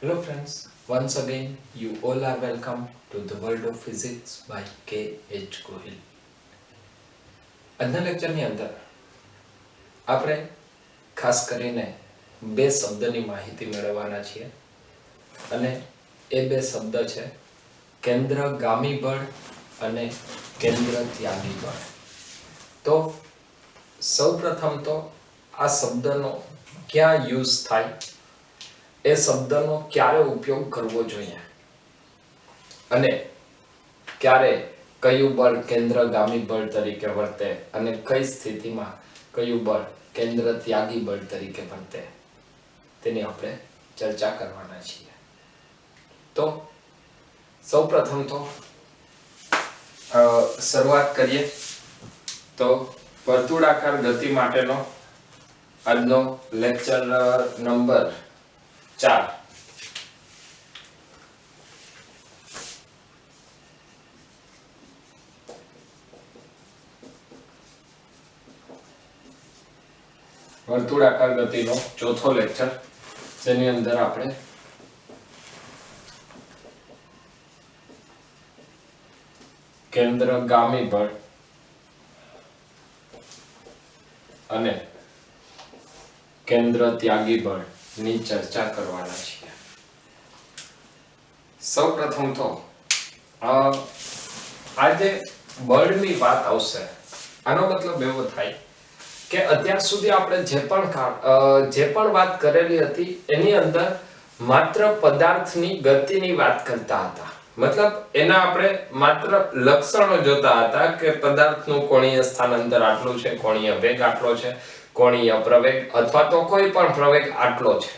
Hello friends, once again you all are welcome to the world of physics by K. H. Gohil. આજના લેક્ચરની અંદર આપણે ખાસ કરીને બે શબ્દની માહિતી મેળવવાના છીએ અને એ બે શબ્દ છે કેન્દ્રગામી બળ અને કેન્દ્ર ત્યાગી બળ. તો સૌપ્રથમ તો આ શબ્દનો ક્યાં યુઝ થાય, એ શબ્દનો ક્યારે ઉપયોગ કરવો જોઈએ અને ક્યારે કયું બળ કેન્દ્રગામી બળ તરીકે વર્તે અને કઈ સ્થિતિમાં કયું બળ કેન્દ્ર ત્યાગી બળ તરીકે વર્તે તેની આપણે ચર્ચા કરવાના છીએ. તો સૌપ્રથમ તો શરૂઆત કરીએ તો વર્તુળાકાર ગતિ માટેનો આજનો લેક્ચર નંબર 4. વર્તુળાકાર ગતિનો ચોથો લેક્ચર, જેની અંદર આપણે કેન્દ્રગામી બળ અને કેન્દ્ર ત્યાગી બળ ની ચર્ચા કરવાના છીએ. સૌપ્રથમ તો આજે બળની વાત આવશે, આનો મતલબ એવો થાય કે અત્યાર સુધી આપણે જે પણ વાત કરેલી હતી એની અંદર માત્ર પદાર્થની ગતિની વાત કરતા હતા. મતલબ એના આપણે માત્ર લક્ષણો જોતા હતા કે પદાર્થનું કોણીય સ્થાનાંતર આટલું છે, કોણીય વેગ આટલો છે, કોણીય પ્રવેગ અથવા તો કોઈ પણ પ્રવેગ આટલો છે.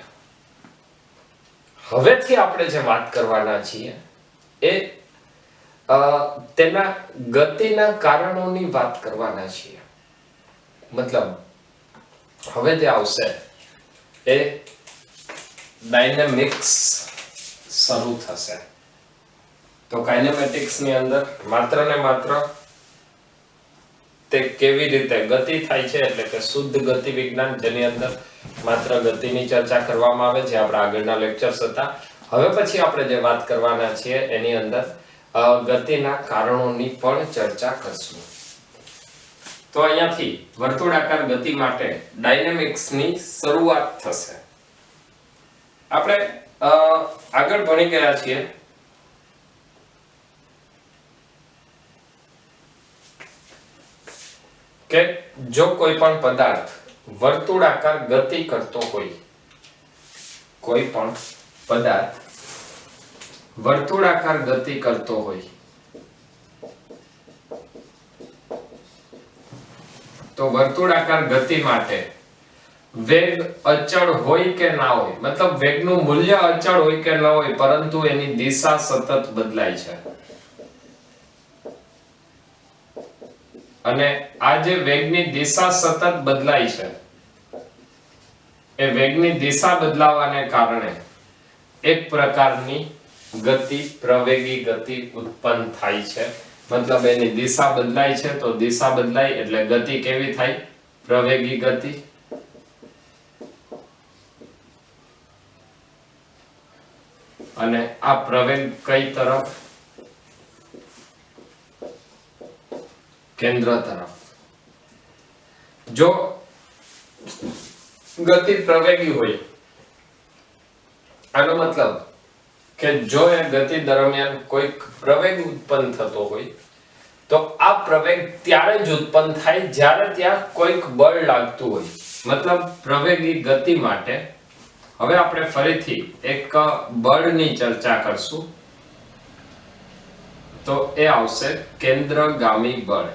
હવેથી આપણે જે વાત કરવાના છીએ એ તેના ગતિના કારણોની વાત કરવાના છીએ. મતલબ હવે તે આવશે એ ડાયનેમિક્સ શરૂ થશે. તો કાઇનેમેટિક્સ ની અંદર માત્ર ને માત્ર તે કેવી રીતે ગતિ થાય છે, એટલે કે શુદ્ધ ગતિ વિજ્ઞાન, જેની અંદર માત્ર ગતિની ચર્ચા કરવામાં આવે છે, આપણા આગળના લેક્ચર્સ હતા. હવે પછી આપણે જે વાત કરવાના છીએ એની અંદર ગતિના કારણોની પણ ચર્ચા કરશું. તો અહીંયાથી વર્તુળાકાર ગતિ માટે ડાયનેમિક્સની શરૂઆત થશે. આપણે આગળ ભણી ગયા છીએ કે જો કોઈ પણ પદાર્થ વર્તુળાકાર ગતિ કરતો હોય, કોઈ પણ પદાર્થ વર્તુળાકાર ગતિ કરતો હોય તો વર્તુળાકાર ગતિ માટે વેગ અચળ હોય કે ના હોય, મતલબ વેગનું મૂલ્ય અચળ હોય કે ન હોય, પરંતુ એની દિશા સતત બદલાય છે. અને આ જે વેગની દિશા સતત બદલાય છે, એ વેગની દિશા બદલાવાને કારણે એક પ્રકારની ગતિ, પ્રવેગી ગતિ ઉત્પન્ન થાય છે. મતલબ એની દિશા બદલાય છે તો દિશા બદલાય એટલે ગતિ કેવી થાય? પ્રવેગી ગતિ. અને આ પ્રવેગ કઈ તરફ? કેન્દ્ર તરફ. જો ગતિ પ્રવેગી હોય, આનો મતલબ કે જો એ ગતિ દરમિયાન કોઈક પ્રવેગ ઉત્પન્ન થતો હોય તો આ પ્રવેગ ત્યારે જ ઉત્પન્ન થાય જ્યારે ત્યાં કોઈક બળ લાગતું હોય. મતલબ પ્રવેગી ગતિ માટે હવે આપણે ફરીથી એક બળની ચર્ચા કરશું. તો એ આવશે કેન્દ્રગામી બળ,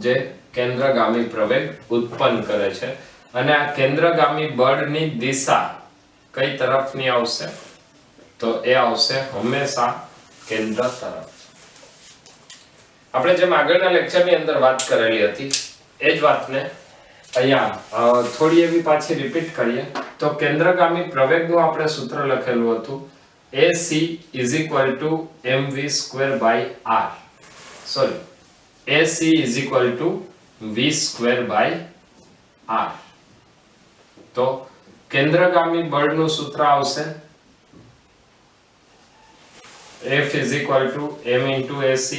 જે કેન્દ્રગામી પ્રવેગ ઉત્પન્ન કરે છે. અને આ કેન્દ્રગામી બળની દિશા કઈ તરફની આવશે? તો એ આવશે હંમેશા કેન્દ્ર તરફ. આપણે જેમ આગળના લેક્ચરની અંદર વાત કરેલી હતી એ જ વાતને અહીંયા થોડી એવી પાછી રિપીટ કરીએ તો કેન્દ્રગામી પ્રવેગનું આપણે સૂત્ર લખેલું હતું AC mv²/r. Sorry, AC v²/r. તો કેન્દ્રગામી બળનું સૂત્ર આવશે F is equal to m into AC,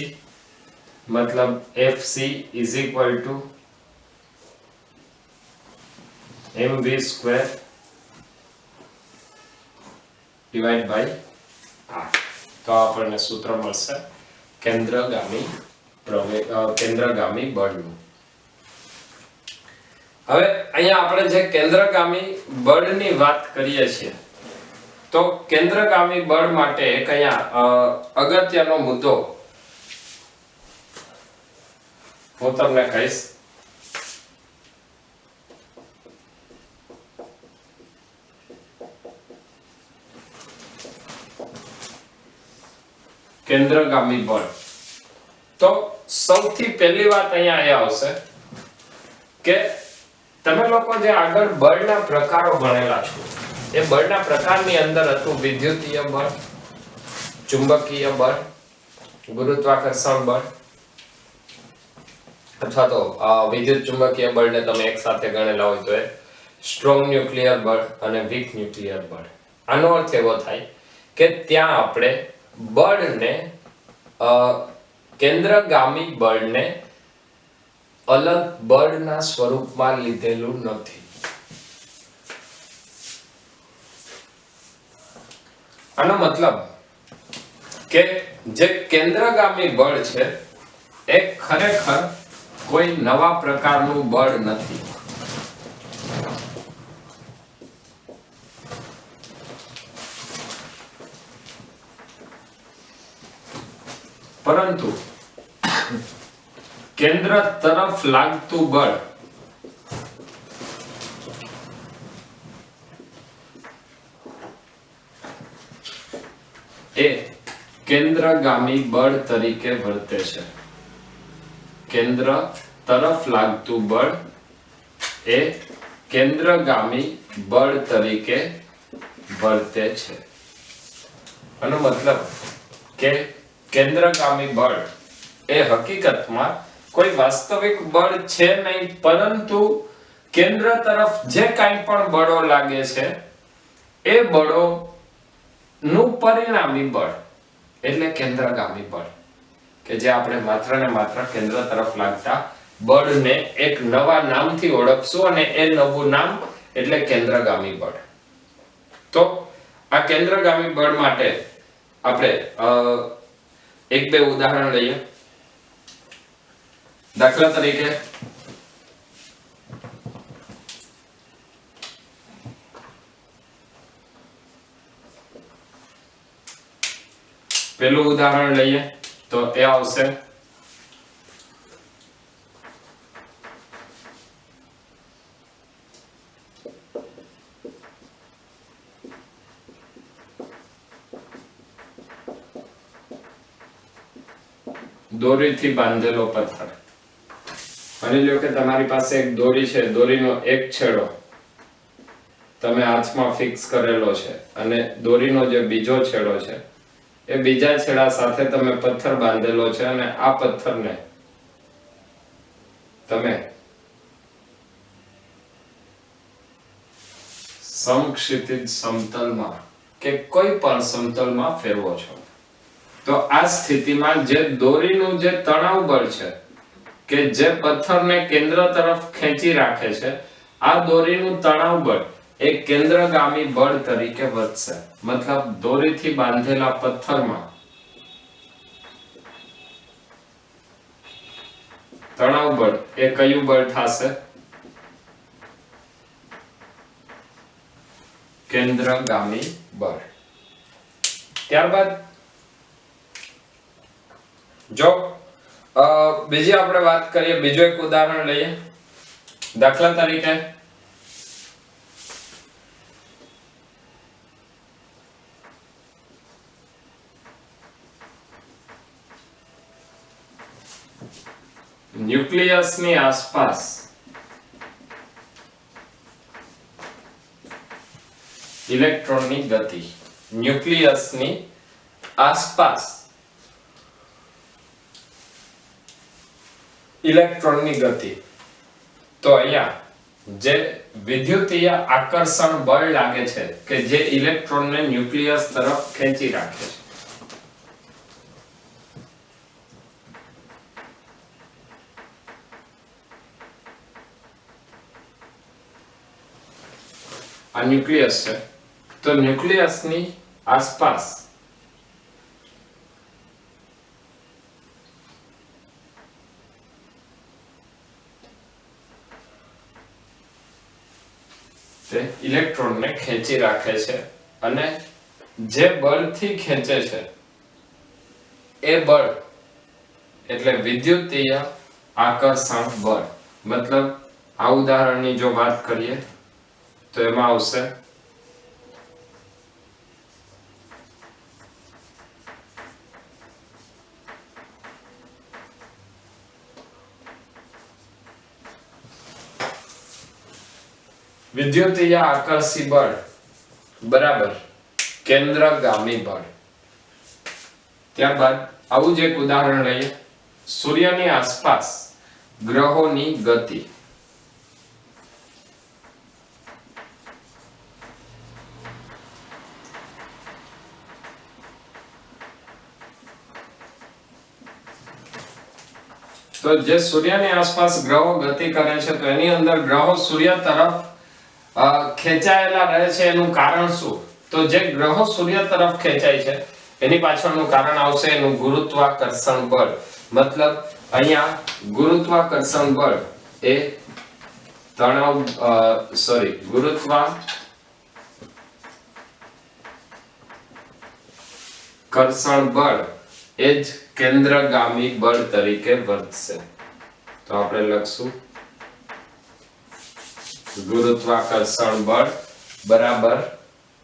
मतलब FC is equal to mv square divided by r. તો આપણને સૂત્ર મળશે કેન્દ્રગામી બળનું. હવે અહીંયા આપણે જે કેન્દ્રગામી બળની વાત કરીએ છીએ તો કેન્દ્રગામી બળ માટે એક અહીંયા અગત્યનો મુદ્દો હું તમને કહીશ. કેન્દ્રગામી બળ તો સૌથી પહેલી વાત અહીંયા એ આવશે કે તમે લોકો જે આગળ બળના પ્રકારો ભણેલા છો એ બળના પ્રકારની અંદર હતું વિદ્યુતીય બળ, ચુંબકીય બળ, ગુરુત્વાકર્ષણ બળ, અથવા તો વિદ્યુત ચુંબકીય બળને તમે એક સાથે ગણેલા હોય તો એ સ્ટ્રોંગ ન્યુક્લિયર બળ અને વીક ન્યુક્લિયર બળ. આનો અર્થ એવો થાય કે ત્યાં આપણે બળને કેન્દ્રગામી બળને અલગ બળના સ્વરૂપમાં લીધેલું નથી. આનો મતલબ કે જે કેન્દ્રગામી બળ છે એ ખરેખર કોઈ નવા પ્રકારનું બળ નથી. પરંતુ કેન્દ્ર તરફ લાગતું બળ એ કેન્દ્રગામી બળ તરીકે વર્તે છે. કેન્દ્ર તરફ લાગતું બળ એ કેન્દ્રગામી બળ તરીકે વર્તે છે. આનો મતલબ કે કેન્દ્રગામી બળ એ હકીકતમાં કોઈ વાસ્તવિક બળ છે નહીં, પરંતુ કેન્દ્ર તરફ જે કાંઈ પણ બળો લાગે છે એ બળો નું પરિણામી બળ એટલે કેન્દ્રગામી બળ, કે જે આપણે માત્ર ને માત્ર કેન્દ્ર તરફ લાગતા બળને એક નવા નામથી ઓળખશું અને એ નવું નામ એટલે કેન્દ્રગામી બળ. તો આ કેન્દ્રગામી બળ માટે આપણે એક બે ઉદાહરણ લઈએ. દાખલા તરીકે પેલું ઉદાહરણ લઈએ તો એ આવશે દોરીથી બાંધેલો પથ્થર. માની લો કે તમારી પાસે એક દોરી છે, દોરીનો એક છેડો તમે હાથમાં ફિક્સ કરેલો છે અને દોરીનો જે બીજો છેડો છે એ બીજા છેડા સાથે તમે પથ્થર બાંધેલો છે અને આ પથ્થરને તમે સમક્ષિતિજ સમતલમાં કે કોઈ પણ સમતલમાં ફેરવો છો. તો આ સ્થિતિમાં જે દોરીનું જે તણાવ બળ છે કે જે પથ્થરને કેન્દ્ર તરફ ખેંચી રાખે છે, આ દોરીનું તણાવ બળ એ કેન્દ્રગામી બળ તરીકે વર્તશે. મતલબ દોરીથી બાંધેલા પથ્થરમાં તણાવ બળ એ કયું બળ થશે? કેન્દ્રગામી બળ. ત્યારબાદ જો બીજી આપણે વાત કરીએ, બીજું એક ઉદાહરણ લઈએ. દાખલા તરીકે ન્યુક્લિયસની આસપાસ ઇલેક્ટ્રોનની ગતિ. ન્યુક્લિયસની આસપાસ ઇલેક્ટ્રોનની ગતિ. તો અહીંયા જે વિદ્યુતીય આકર્ષણ બળ લાગે છે કે જે ઇલેક્ટ્રોનને ન્યુક્લિયસ તરફ ખેંચી રાખે છે. આ ન્યુક્લિયસ છે, તો ન્યુક્લિયસની આસપાસ તે ઇલેક્ટ્રોનને ખેંચી રાખે છે અને જે બળથી ખેંચે છે એ બળ એટલે વિદ્યુતીય આકર્ષણ બળ. મતલબ આ ઉદાહરણની જો વાત કરીએ તો એમાં આવશે વિદ્યુતીય આકર્ષી બળ બરાબર કેન્દ્રગામી બળ. ત્યારબાદ આવું જ એક ઉદાહરણ લઈએ. સૂર્યની આસપાસ ગ્રહોની ગતિ. તો જે સૂર્યની આસપાસ ગ્રહો ગતિ કરે છે તો એની અંદર ગ્રહો સૂર્ય તરફ ખેંચાયેલા રહે છે. એનું કારણ શું? તો જે ગ્રહો સૂર્ય તરફ ખેંચાય છે એની પાછળનું કારણ આવશે એનું ગુરુત્વાકર્ષણ બળ. મતલબ અહીંયા ગુરુત્વાકર્ષણ બળ એ ગુરુત્વાકર્ષણ બળ એ જ કેન્દ્રગામી બળ તરીકે વર્તશે. તો આપણે લખશું ગુરુત્વાકર્ષણ બળ બરાબર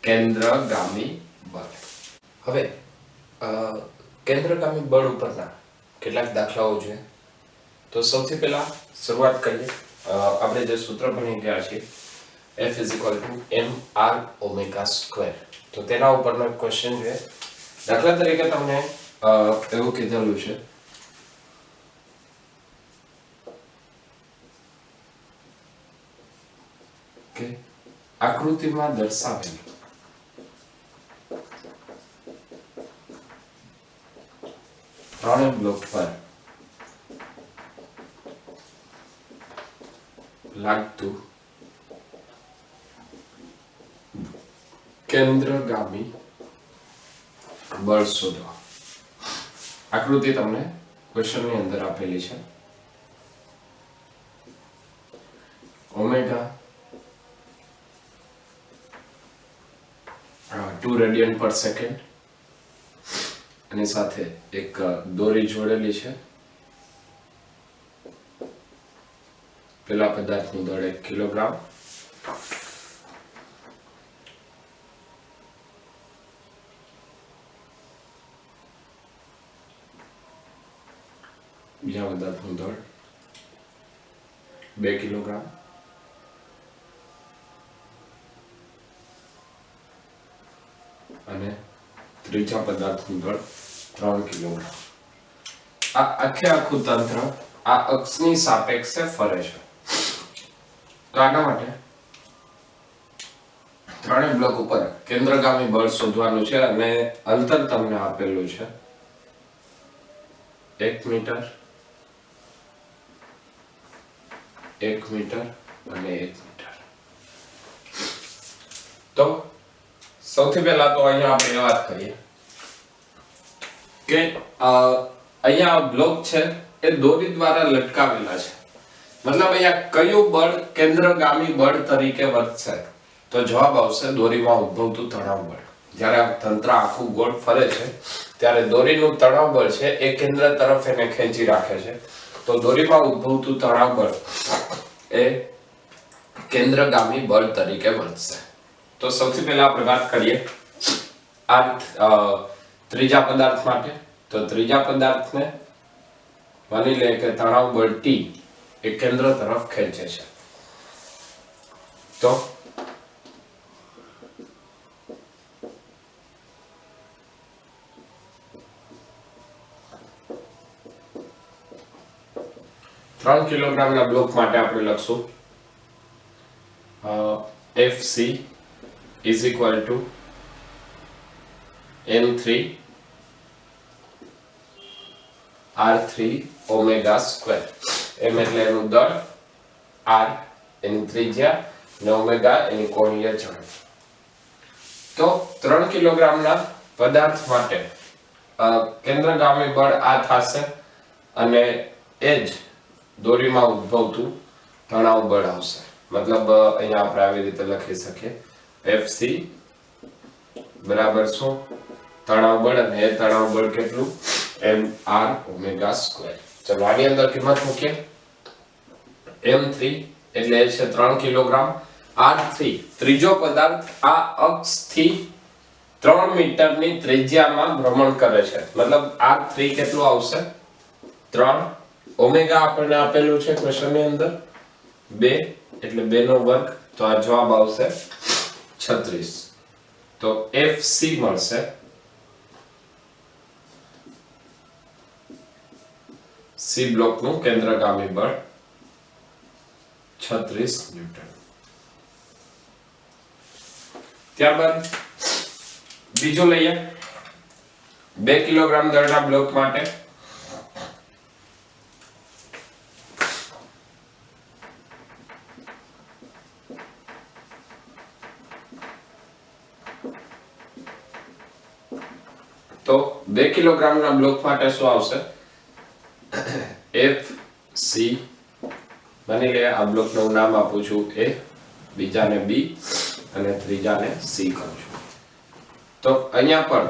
કેન્દ્રગામી બળ. હવે કેન્દ્રગામી બળ ઉપરના કેટલાક દાખલાઓ જોઈએ. તો સૌથી પહેલા શરૂઆત કરીએ. આપણે જે સૂત્ર ભણી ગયા છીએ F mr². તો તેના ઉપરનો એક ક્વેશ્ચન છે. દાખલા તરીકે તમને એવું કીધેલું છે કે આકૃતિમાં દર્શાવેલ ત્રણેય બ્લોક પર લાગતું કેન્દ્રગામી બળ શોધો. આકૃતિ તમને ક્વેશ્ચનની અંદર આપેલી છે. ઓમેગા 2 રેડિયન પર સેકન્ડ અને સાથે એક દોરી જોડેલી છે. પેલા પદાર્થનું દળ 1 કિલોગ્રામ. બીજા પદાર્થનું દળ 2 કિલોગ્રામ. અને ત્રીજા પદાર્થનું દળ 3 કિલોગ્રામ. આ આખું તંત્ર આ અક્ષની સાપેક્ષે ફરે છે. તો આના માટે ત્રણેય બ્લોક ઉપર કેન્દ્રગામી બળ શોધવાનું છે અને અંતર તમને આપેલું છે 1 મીટર, 1 મીટર અને 1 મીટર. તો સૌથી પહેલા તો અહીંયા આપણે વાત કરીએ કે અહીંયા બ્લોક છે એ દોરી દ્વારા લટકાવેલા છે. મતલબ અહીંયા કયું બળ કેન્દ્રગામી બળ તરીકે વર્તશે? તો જવાબ આવશે દોરીમાં ઉદ્ભવતું તણાવ બળ. જ્યારે આ તંત્ર આખું ગોળ ફરે છે ત્યારે દોરીનું તણાવ બળ છે એ કેન્દ્ર તરફ એને ખેંચી રાખે છે. તો દોરીમાં ઉદ્ભવતું તણાવ બળ એ કેન્દ્રગામી બળ તરીકે વર્તશે. તો સૌથી પહેલા આપણે વાત કરીએ આ ત્રીજા પદાર્થ માટે. તો ત્રીજા પદાર્થને માની લે કે તણાવ બળ T એ કેન્દ્ર તરફ ખેંચે છે. તો ત્રણ કિલોગ્રામના બ્લોક માટે આપણે લખશું FC is equal to M3 R3 omega square. M એટલે એનું દળ, R એની ત્રિજ્યા અને ઓમેગા એની કોણીય ઝડપ. તો 3 કિલોગ્રામના પદાર્થ માટે કેન્દ્રગામી બળ આ થશે અને એ જ દોરીમાં ઉદ્ભવતું તણાવ બળ આવશે. મતલબ અહીંયા આપણે આવી રીતે લખી શકીએ FC બરાબર શું? તણાવ બળ, અને એ તણાવ બળ કેટલું? mr omega square. ચલો આની અંદર કિંમત મૂકીએ. m3 એટલે છે 3 કિલોગ્રામ, r3 ત્રીજો પદાર્થ આ અક્ષથી 3 મીટરની ત્રિજ્યામાં ભ્રમણ કરે છે. મતલબ r3 કેટલું આવશે? 3. ઓમેગા આપણને આપેલું છે ક્વેશ્ચનની અંદર 2 એટલે 2 નો વર્ગ, તો આ જવાબ આવશે 36. તો FC મળશે C બ્લોકનું કેન્દ્રગામી બળ 36 ન્યૂટન. ત્યારબાદ બીજું લઈએ 2 કિલોગ્રામ દળના બ્લોક માટે તો 2 કિલોગ્રામના બ્લોક માટે શું આવશે? FC માની લે આ બ્લોકનું હું નામ આપું છું A, બીજાને B અને ત્રીજાને C કરું છું. તો અહીંયા પણ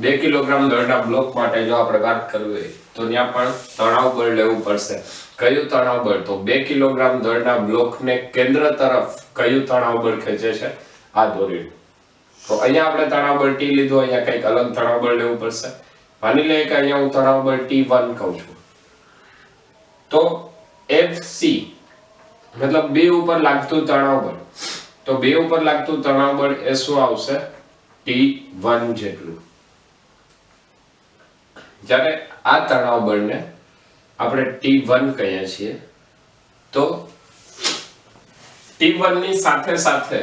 2 કિલોગ્રામ દળના બ્લોક માટે જો આપણે વાત કરવી હોય તો ત્યાં પણ તણાવ બળ લેવું પડશે. કયું તણાવ બળ? તો 2 કિલોગ્રામ દળના બ્લોકને કેન્દ્ર તરફ કયું તણાવ બળ ખેંચે છે? આ દોરી. તો અહીંયા આપણે તણાવ બળ T લીધું, અહીંયા કંઈક અલગ તણાવ બળ લેવું પડશે. માની લઈએ કે અહીંયા હું તણાવ બળ T1 કહું છું. તો FC મતલબ B ઉપર લાગતું તણાવ બળ, તો B ઉપર લાગતું તણાવ બળ એ શું આવશે? T1 જેટલું. જ્યારે આ તણાવ બળને આપણે T1 કહીએ છીએ, તો T1 ની સાથે સાથે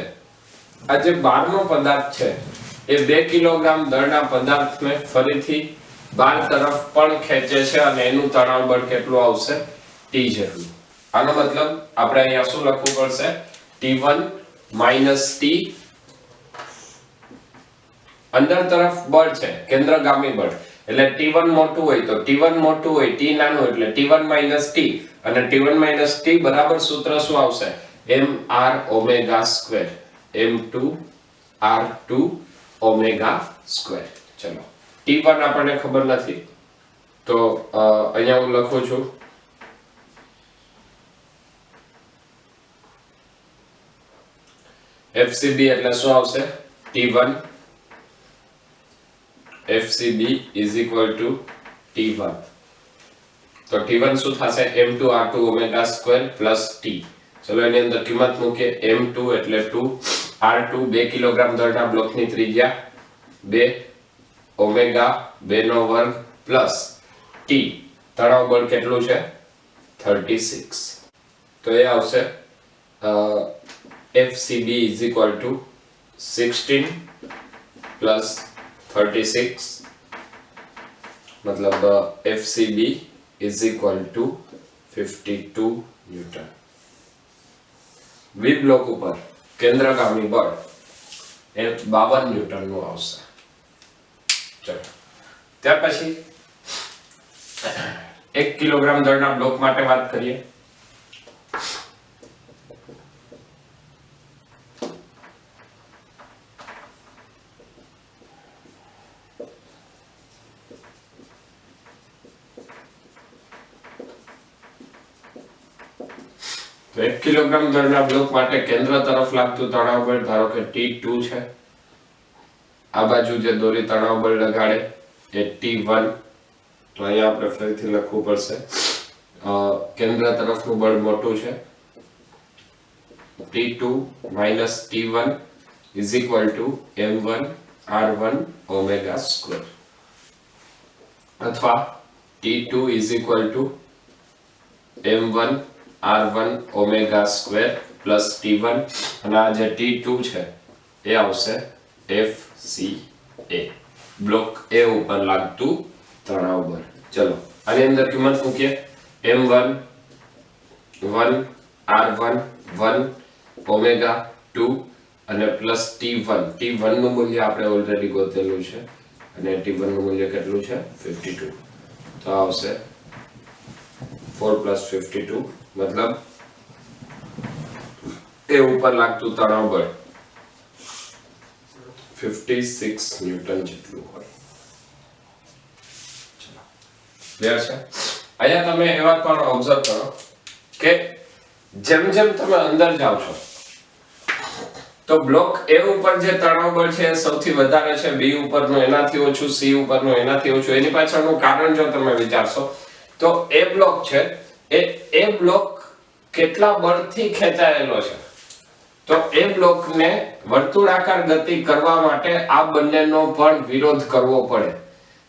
આ જે બહારનો પદાર્થ છે એ 2 કિલોગ્રામ દળના પદાર્થને ફરીથી બહાર તરફ પણ ખેંચે છે અને એનું તણાવ બળ કેટલું આવશે? T જેટલું. આનો મતલબ આપણે અહીંયા શું લખવું પડશે? T1 - T. અંદર તરફ બળ છે કેન્દ્રગામી બળ, એટલે T1 મોટું હોય તો T1 મોટું હોય, T નાનું એટલે T1 - T, અને T1 - T બરાબર સૂત્ર શું આવશે? mr omega square, m2 r2 omega square. ચલો T1 આપણને ખબર નથી તો અહીંયા હું લખું છું FCB એટલે શું આવશે? T1 FCB is equal to T1. તો T1 શું થશે? m2 r2 omega square plus T. ચલો એની અંદર કિંમત મૂકીએ. m2 એટલે 2, r2 2 કિલોગ્રામ દળના બ્લોકની ત્રિજ્યા 2, ઓમેગા 2 નો વર્ગ પ્લસ T તણાવ બળ કેટલું છે? 36. તો એ આવશે FCB is equal to 16 plus 36, मतलब FCB is equal to 52 newton. V block ઉપર કેન્દ્રગામી બળ એ 52 ન્યૂટનનું આવશે. ચલો ત્યાર પછી 1 કિલોગ્રામ દળના બ્લોક માટે વાત કરીએ. તો 1 કિલોગ્રામ દળના બ્લોક માટે કેન્દ્ર તરફ લાગતું તણાવ બળ ધારો કે T2 છે. આ બાજુ જે દોરી તણાવ બળ લગાડે એ T1. તો અહીંયા આપણે ફરીથી લખવું પડશે કેન્દ્ર તરફનું બળ મોટું છે T2 - T1 is equal to m1 r1 omega square, અથવા T2 is equal to m1 r1 omega square plus T1 અને આ જે T2 છે એ આવશે FCA બ્લોક A ઉપર લાગતું તણાવ બળ. ચલો આની અંદર કિંમત મૂકીએ. M1 1 R1 1 ઓમેગા 2 અને પ્લસ T1 નું મૂલ્ય આપણે ઓલરેડી ગોતેલું છે અને T1 નું મૂલ્ય કેટલું છે 52. તો આવશે 4 + 52 મતલબ એ ઉપર લાગતું તણાવ બળ 56 ન્યૂટન જેટલું હોય. ક્લિયર છે? અહીંયા તમે એ વાત પણ ઓબ્ઝર્વ કરો કે જેમ જેમ તમે અંદર જાવ છો તો બ્લોક A ઉપર જે તણાવ બળ છે એ સૌથી વધારે છે, B ઉપરનું એનાથી ઓછું, C ઉપરનું એનાથી ઓછું. એની પાછળનું કારણ જો તમે વિચારશો તો A બ્લોક છે એ બ્લોક કેટલા બળથી ખેંચાયેલો છે. તો એ બ્લોકને વર્તુળાકાર ગતિ કરવા માટે આ બંનેનો પણ વિરોધ કરવો પડે.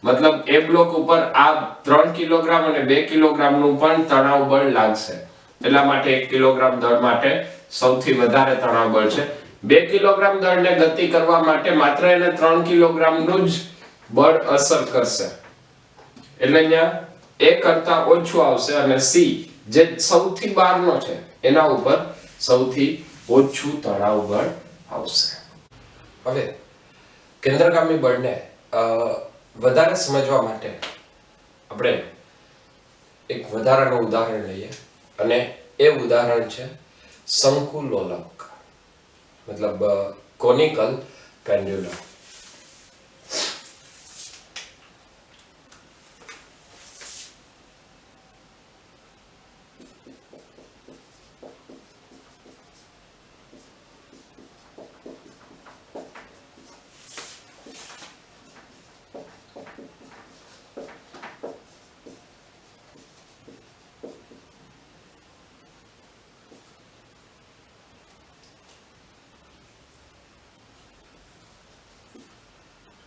મતલબ એ બ્લોક ઉપર આ 3 કિલોગ્રામ અને 2 કિલોગ્રામનું પણ તણાવ બળ લાગશે. એટલા માટે 1 કિલોગ્રામ દળ માટે સૌથી વધારે તણાવ બળ છે. 2 કિલોગ્રામ દળને ગતિ કરવા માટે માત્ર એને 3 કિલોગ્રામનું જ બળ અસર કરશે. એટલે અહીંયા A કરતા ઓછું આવશે અને C જે સૌથી બહારનો છે એના ઉપર સૌથી ઓછું તણાવ બળ આવશે. હવે કેન્દ્રગામી બળને વધારે સમજવા માટે આપણે એક વધારાનું ઉદાહરણ લઈએ અને એ ઉદાહરણ છે શંકુલોલક મતલબ કોનિકલ પેન્ડ્યુલમ.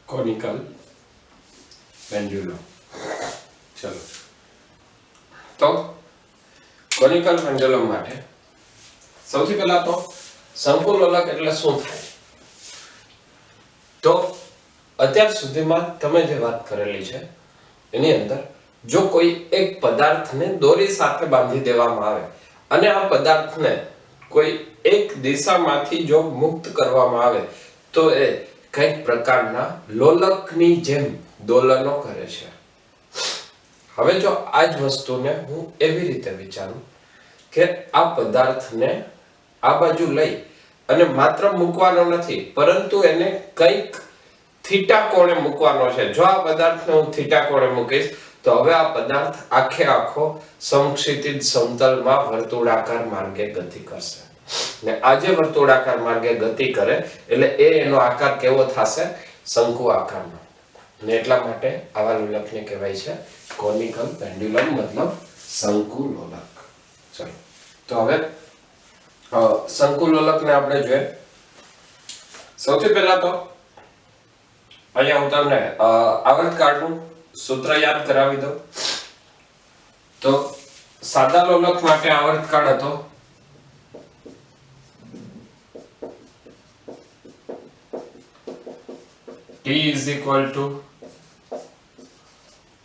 Conical pendulum. ચલો તો કોનિકલ પેન્ડ્યુલમ માટે સૌથી પહેલા તો શંકુલોલક એટલે શું થાય? તો અત્યાર સુધીમાં તમે જે વાત કરેલી છે એની અંદર જો કોઈ એક પદાર્થને દોરી સાથે બાંધી દેવામાં આવે અને આ પદાર્થને કોઈ એક દિશામાંથી જો મુક્ત કરવામાં આવે તો એ કઈક પ્રકારના લોલકની જેમ દોલનો કરે છે. હવે જો આ જ વસ્તુને હું એવી રીતે વિચારું કે આ પદાર્થને આ બાજુ લઈ અને માત્ર મૂકવાનો નથી પરંતુ એને કઈક થીટા કોણે મૂકવાનો છે. જો આ પદાર્થને હું થીટા કોણે મૂકીશ તો હવે આ પદાર્થ આખે આખો સમક્ષિતિજ સમતલમાં વર્તુળાકાર માર્ગે ગતિ કરશે ને આજે વર્તુળાકાર માર્ગે ગતિ કરે એટલે એનો આકાર કેવો થશે? શંકુ આકારનો. ને એટલા માટે આવા લોલકને કહેવાય છે કોનિકલ પેન્ડ્યુલમ મતલબ શંકુલોલક. ચલો તો હવે શંકુલોલકને આપણે જોઈએ. સૌથી પહેલા તો અહીંયા હું તમને આવર્તકાળનું સૂત્ર યાદ કરાવી દઉં. તો સાદા લોલક માટે આવર્તકાળ હતો T =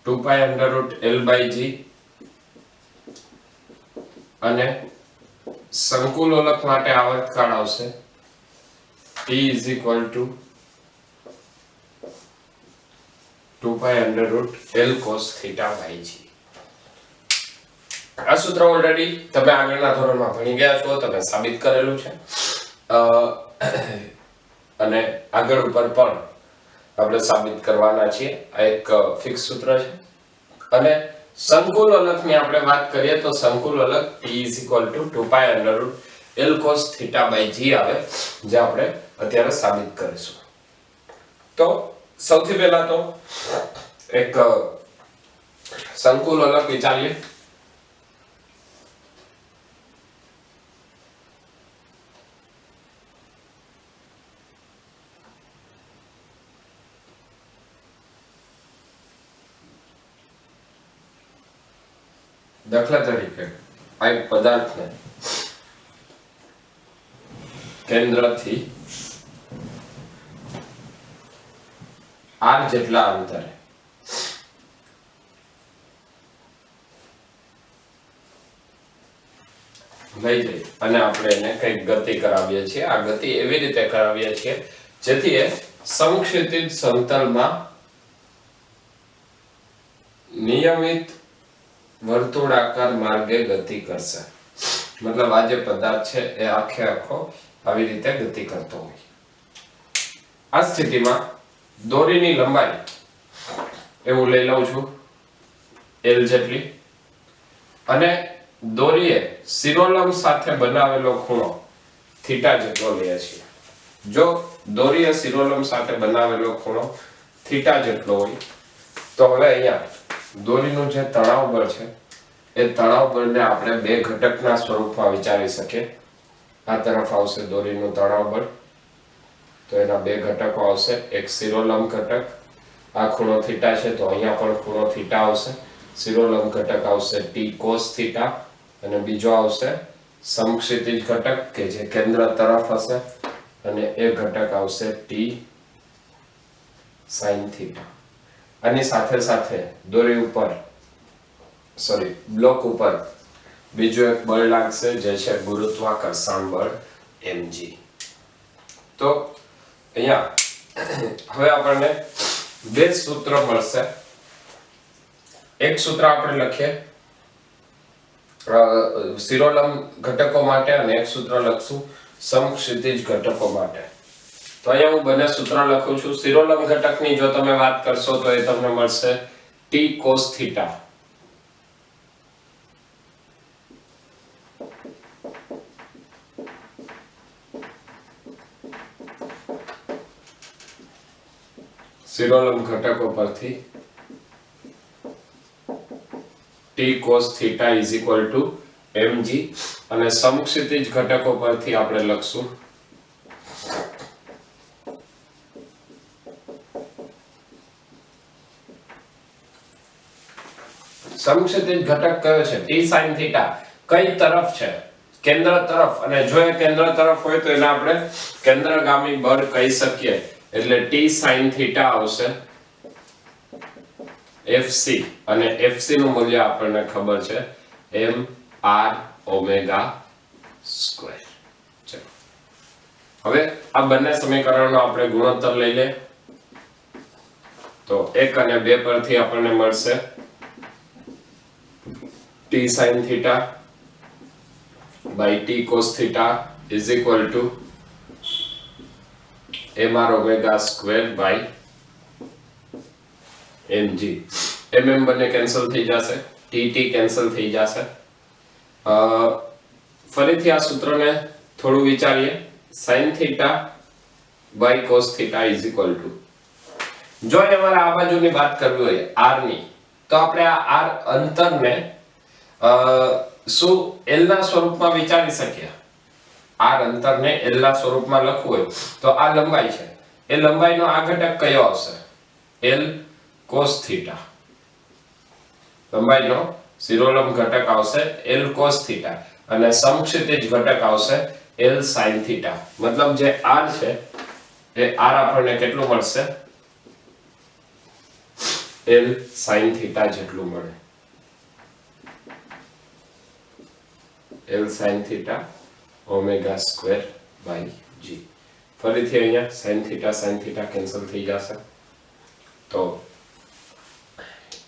2π√L/g અને શંકુલોલક માટે આવર્તકાળ આવશે T = 2π√L/cos⁻g. આ સૂત્ર ઓલરેડી તમે આગળના ધોરણમાં ભણી ગયા છો, તમે સાબિત કરેલું છે અને આગળ ઉપર પણ આપણે સાબિત કરવાના છીએ. આ એક ફિક્સ સૂત્ર છે. અને શંકુલોલકની આપણે વાત કરીએ તો શંકુલોલક T = 2π√L/cos⁻g આવે જે આપણે અત્યારે સાબિત કરીશું. તો સૌથી પહેલા તો એક શંકુલોલક વિચારીએ. દાખલા તરીકે આ એક પદાર્થને કેન્દ્રથી r જેટલા અંતરે લઈ જઈ અને આપણે એને કઈક ગતિ કરાવીએ છીએ. આ ગતિ એવી રીતે કરાવીએ છીએ જેથી એ સમક્ષિતિજ સમતલમાં નિયમિત વર્તુળાકાર માર્ગે ગતિ કરશે. મતલબ આ જે પદાર્થ છે એ આખે આખો આવી રીતે ગતિ કરતો હોય. આ સ્થિતિમાં દોરીની લંબાઈ એવું લઈ લઉં છું L જેટલી, અને દોરીએ શિરોલંબ સાથે બનાવેલો ખૂણો થીટા જેટલો લઈએ છીએ. જો દોરીએ શિરોલંબ સાથે બનાવેલો ખૂણો થીટા જેટલો હોય તો હવે અહીંયા દોરીનું જે તણાવ બળ છે એ તણાવ બળને આપણે બે ઘટકના સ્વરૂપમાં વિચારી શકીએ. આ તરફ આવશે દોરીનું તણાવ બળ, તો એના બે ઘટકો આવશે. એક શિરોલંબ ઘટક, આ ખૂણો થીટા છે તો અહીંયા પણ ખૂણો થીટા આવશે. શિરોલંબ ઘટક આવશે t cos થીટા, અને બીજો આવશે સમક્ષિતિજ ઘટક કે જે કેન્દ્ર તરફ હશે, અને એ ઘટક આવશે t sin થીટા. આની સાથે સાથે દોરી ઉપર બ્લોક ઉપર બીજું એક બળ લાગશે જે છે ગુરુત્વાકર્ષણ બળ mg. તો અહીંયા હવે આપણને બે સૂત્ર મળશે. એક સૂત્ર આપણે લખીએ શિરોલંબ ઘટકો માટે અને એક સૂત્ર લખશું સમક્ષિતિજ ઘટકો માટે. તો અહીંયા હું બંને સૂત્ર લખું છું. શિરોલંબ ઘટકની જો તમે વાત કરશો તો એ તમને મળશે t cos થીટા શિરોલંબ ઘટકો પરથી t cos થીટા mg, અને સમક્ષિતિજ ઘટકો પરથી આપણે લખશું સમક્ષિતિજ ઘટક કયો છે t sin થીટા કઈ તરફ છે કેન્દ્ર તરફ, અને જો એ કેન્દ્ર તરફ હોય તો એને આપણે કેન્દ્રગામી બળ કહી શકીએ. એટલે t sin થીટા આવશે fc, અને fc નું મૂલ્ય આપણને ખબર છે mr ઓમેગા સ્ક્વેર. ચલો હવે આ બંને સમીકરણનો આપણે ગુણોત્તર લઈ લે તો 1 અને 2 પરથી આપણને મળશે t sin theta by t cos theta is equal to mr omega square by mg. બંને કેન્સલ થઈ જશે, t કેન્સલ થઈ જશે. ફરીથી આ સૂત્રને થોડું વિચારીએ. sin theta by cos theta is equal to, જો અમારે આ બાજુની વાત કરવી હોય r ની, તો આપણે આ r અંતરને શું l ના સ્વરૂપમાં વિચારી શકીએ. r અંતરને l ના સ્વરૂપમાં લખવું હોય તો આ લંબાઈ છે, એ લંબાઈનો આ ઘટક કયો આવશે l cos theta. લંબાઈનો શિરોલંબ ઘટક આવશે l cos theta, અને સમક્ષિતિજ ઘટક આવશે l sin theta. મતલબ જે r છે એ r આપણને કેટલું મળશે l sin theta જેટલું મળે. l sin theta omega square by g. ફરીથી અહીંયા sin theta કેન્સલ થઈ જશે, તો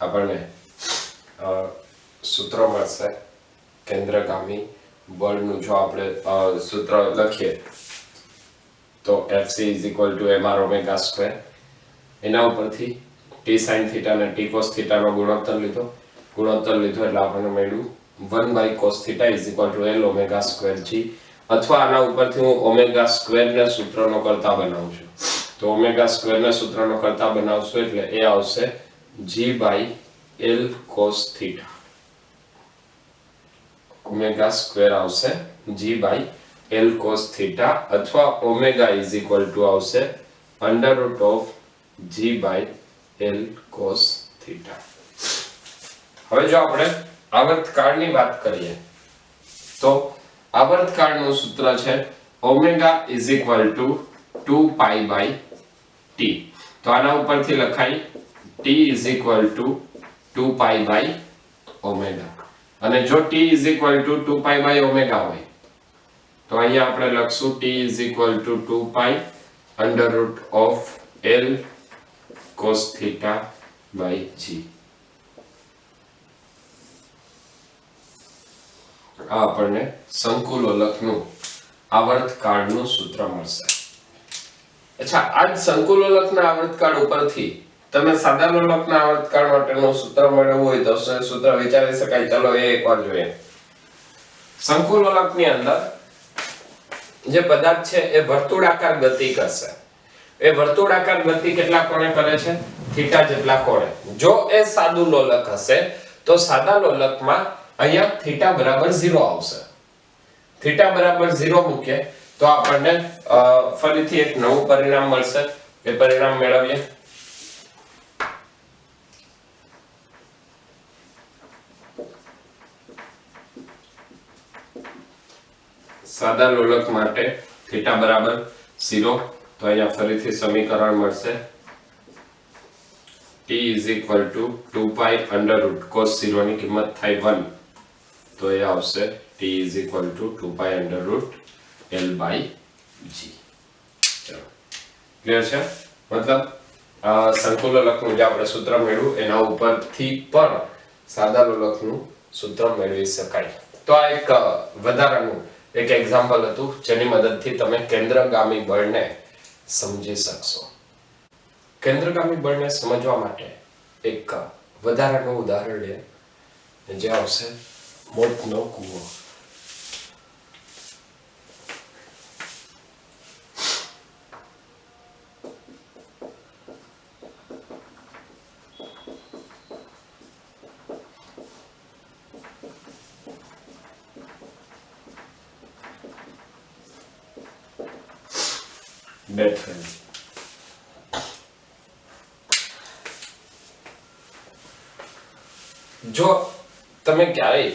આપણને સૂત્ર મળશે કેન્દ્રગામી બળનું. જો આપણે સૂત્ર લખીએ તો fc mr omega square, એના ઉપરથી t sin theta અને t cos theta નો ગુણોત્તર લીધો એટલે આપણને મળ્યું 1 by cos theta l omega square g. અથવા આના ઉપરથી હું ઓમેગા સ્ક્વેર ને સૂત્રનો કરતા બનાવું છું, તો ઓમેગા સ્ક્વેર ને સૂત્રનો કરતા બનાવશું એટલે એ આવશે g by l cos theta. Omega square આવશે g by l cos theta, અથવા ઓમેગા આવશે under root of g by l cos theta. હવે જો આપણે આવર્તકાળની વાત કરીએ તો આવર્તકાળનું સૂત્ર છે omega is equal to 2 pi by t. તો આના ઉપરથી લખાય t is equal to 2 pi by omega. અને જો t is equal to 2 pi by omega હોય તો અહીંયા આપણે લખશું t is equal to 2 pi under root of l cos theta by g. આ આપણને સંકુલોલકનું આવર્તકાળનું સૂત્ર મળશે. અચ્છા, આ સંકુલોલકના આવર્તકાળ ઉપરથી તમે સાદા લોલકના આવર્તકાળ માટેનું સૂત્ર મેળવવું હોય તો સૂત્ર વિચારી શકાય. ચલો એ એકવાર જોઈએ. સંકુલોલકની અંદર જે પદાર્થ છે એ વર્તુળાકાર ગતિ કરશે. એ વર્તુળાકાર ગતિ કેટલા કોણે કરે છે? થીટા જેટલા કોણે. જો એ સાદું લોલક હશે તો સાદા લોલકમાં અહીંયા થીટા બરાબર 0 આવશે. થીટા બરાબર 0 મૂકીએ તો આપણને ફરીથી એક નવું પરિણામ મળશે. એ પરિણામ મેળવીએ. સાદા લોલક માટે થીટા બરાબર 0. તો અહીંયા ફરીથી સમીકરણ મળશે t is equal to 2 pi under root cos 0 ની કિંમત થાય 1. તો એ આવશે t is equal to 2 pi under root l by g. ચલો ક્લિયર છે? મતલબ સંકુલોલકનું જે આપણે સૂત્ર મેળવ્યું એના ઉપરથી પણ સાદા લોલકનું સૂત્ર મેળવી શકાય. તો આ એક વધારાનું એક એક્ઝામ્પલ હતું જેની મદદથી તમે કેન્દ્રગામી બળને સમજી શકશો. કેન્દ્રગામી બળને સમજવા માટે એક વધારાનું ઉદાહરણ લે જે આવશે મોતનો કૂવો. Dead friend. જો તમે ક્યારેય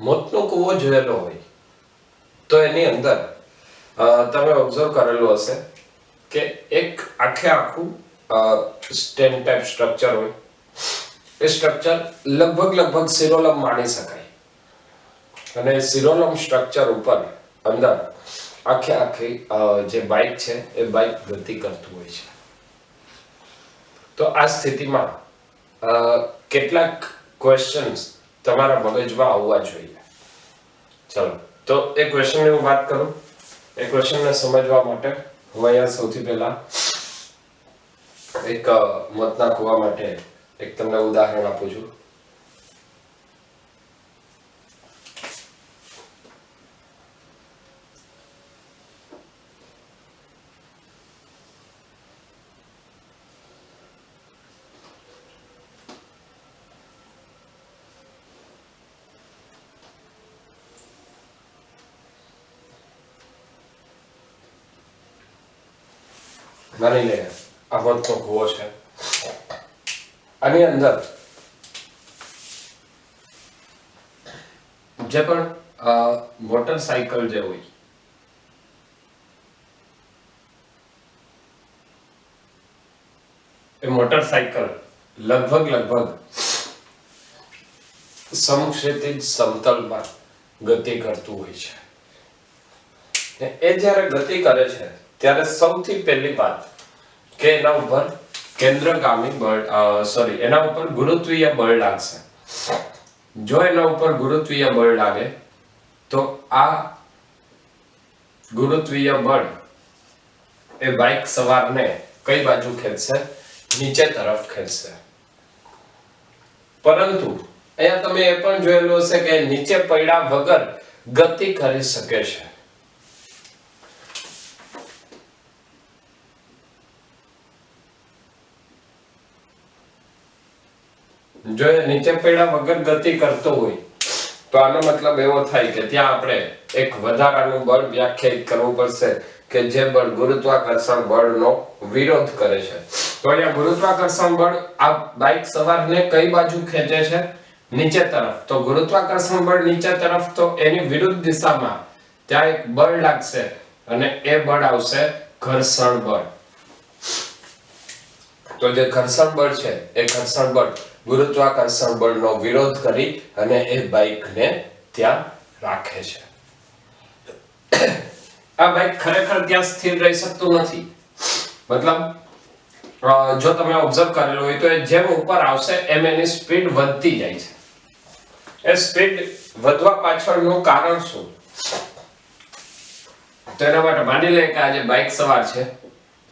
મોતનો કૂવો જોયેલો હોય તો એની અંદર તમે ઓબ્ઝર્વ કરેલું હશે કે એક આખું સ્ટેન ટાઈપ સ્ટ્રક્ચર હોય. એ સ્ટ્રક્ચર લગભગ સિરોલમ માની શકાય અને સિરોલમ સ્ટ્રક્ચર ઉપર અંદર આખી જે બાઇક છે એ બાઇક ગતિ કરતું હોય છે. તો આ સ્થિતિમાં કેટલાક ક્વેશ્ચન્સ તમારા મગજમાં આવવા જોઈએ. ચલો તો એ ક્વેશ્ચનની હું વાત કરું. એ ક્વેશ્ચનને સમજવા માટે હું અહીંયા સૌથી પહેલા એક મોતના કૂવા માટે એક તમને ઉદાહરણ આપું છું. માની લે આ મોતનો કૂવો છે. આની અંદર જે પણ મોટરસાયકલ જે હોય એ મોટરસાયકલ લગભગ સમક્ષિતિજ સમતલમાં ગતિ કરતું હોય છે. એ જ્યારે ગતિ કરે છે ત્યારે સૌથી પહેલી વાત કે એના ઉપર કેન્દ્રગામી બળ એના ઉપર ગુરુત્વીય બળ લાગશે. જો એના ઉપર ગુરુત્વીય બળ લાગે તો આ ગુરુત્વીય બળ એ બાઇક સવારને કઈ બાજુ ખેંચશે? નીચે તરફ ખેંચશે. પરંતુ અહીંયા તમે એ પણ જોયેલું હશે કે નીચે પડ્યા વગર ગતિ કરી શકે છે. જો એ નીચે પડ્યા વગર ગતિ કરતો હોય તો આનો મતલબ એવો થાય કે ત્યાં આપણે એક વધારાનું બળ વ્યાખ્યાયિત કરવું પડશે કે જે બળ ગુરુત્વાકર્ષણ બળનો વિરોધ કરે છે. તો અહીંયા ગુરુત્વાકર્ષણ બળ આ બાઇક સવારને કઈ બાજુ ખેંચે છે? નીચે તરફ. તો ગુરુત્વાકર્ષણ બળ નીચે તરફ, તો એની વિરુદ્ધ દિશામાં ત્યાં એક બળ લાગશે અને એ બળ આવશે ઘર્ષણ બળ. તો જે ઘર્ષણ બળ છે એ ઘર્ષણ બળ ગુરુત્વાકર્ષણ બળનો વિરોધ કરી અને એ બાઇકને ત્યાં રાખે છે. આ બાઇક ખરેખર ત્યાં સ્થિર રહી શકતું નથી. મતલબ જો તમે ઓબ્ઝર્વ કરેલું હોય તો એ જેમ ઉપર આવશે એમ એની સ્પીડ વધતી જાય છે. એ સ્પીડ વધવા પાછળનું કારણ શું? તો એના માટે માની લે કે આ જે બાઇક સવાર છે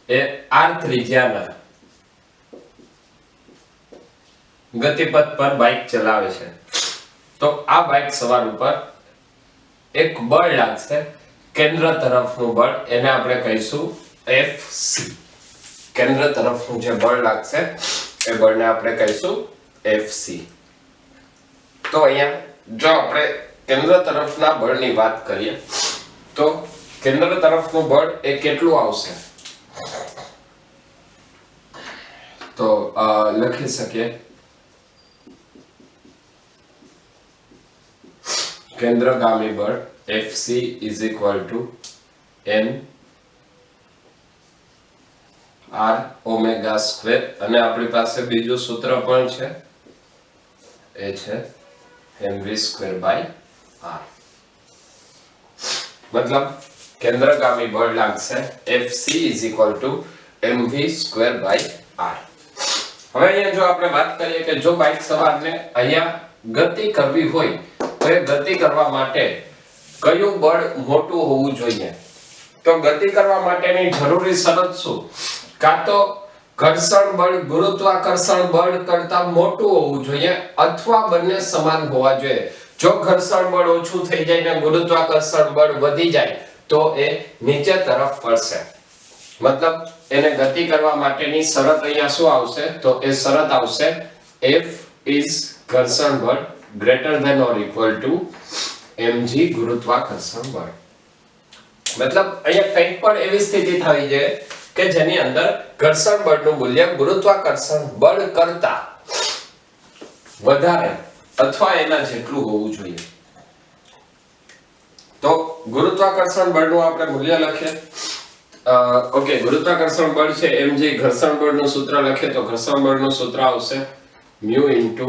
એ r ત્રિજ્યાના ગતિપથ પર બાઇક ચલાવે છે. તો આ બાઇક સવાર ઉપર એક બળ લાગશે, કેન્દ્ર તરફનું બળ, એને આપણે કહીશું Fc. કેન્દ્ર તરફનું જે બળ લાગશે એ બળને આપણે કહીશું Fc. તો અહીંયા જો આપણે કેન્દ્ર તરફના બળની વાત કરીએ તો કેન્દ્ર તરફનું બળ એ કેટલું આવશે? તો લખી શકીએ કેન્દ્રગામી બળ Fc is equal to n r omega square, અને આપણી પાસે બીજું સૂત્ર પણ છે, એ છે mv square by r. મતલબ કેન્દ્રગામી બળ લાગશે Fc is equal to mv square by r. હવે અહીંયા જો આપણે વાત કરીએ કે જો બાઇક સવારને અહીંયા ગતિ કરવી હોય તો એ ગતિ કરવા માટે કયું બળ મોટું હોવું જોઈએ? તો ગતિ કરવા માટેની જરૂરી શરત શું? કાં તો ઘર્ષણ બળ ગુરુત્વાકર્ષણ બળ કરતા મોટું હોવું જોઈએ અથવા બંને સમાન હોવા જોઈએ. જો ઘર્ષણ બળ ઓછું થઈ જાય ને ગુરુત્વાકર્ષણ બળ વધી જાય તો એ નીચે તરફ પડશે. મતલબ એને ગતિ કરવા માટેની શરત અહીંયા શું આવશે? તો એ શરત આવશે F is ઘર્ષણ બળ greater than or equal to mg ગુરુત્વાકર્ષણ બળ. મતલબ અહીંયા કંઈક પણ એવી સ્થિતિ થવી જોઈએ કે જેની અંદર ઘર્ષણ બળનું મૂલ્ય ગુરુત્વાકર્ષણ બળ કરતા વધારે અથવા એના જેટલું હોવું જોઈએ. તો ગુરુત્વાકર્ષણ બળનું આપણે મૂલ્ય લખીએ. ઓકે, ગુરુત્વાકર્ષણ બળ છે mg, ઘર્ષણ બળનું સૂત્ર લખીએ તો ઘર્ષણ બળનું સૂત્ર આવશે mu into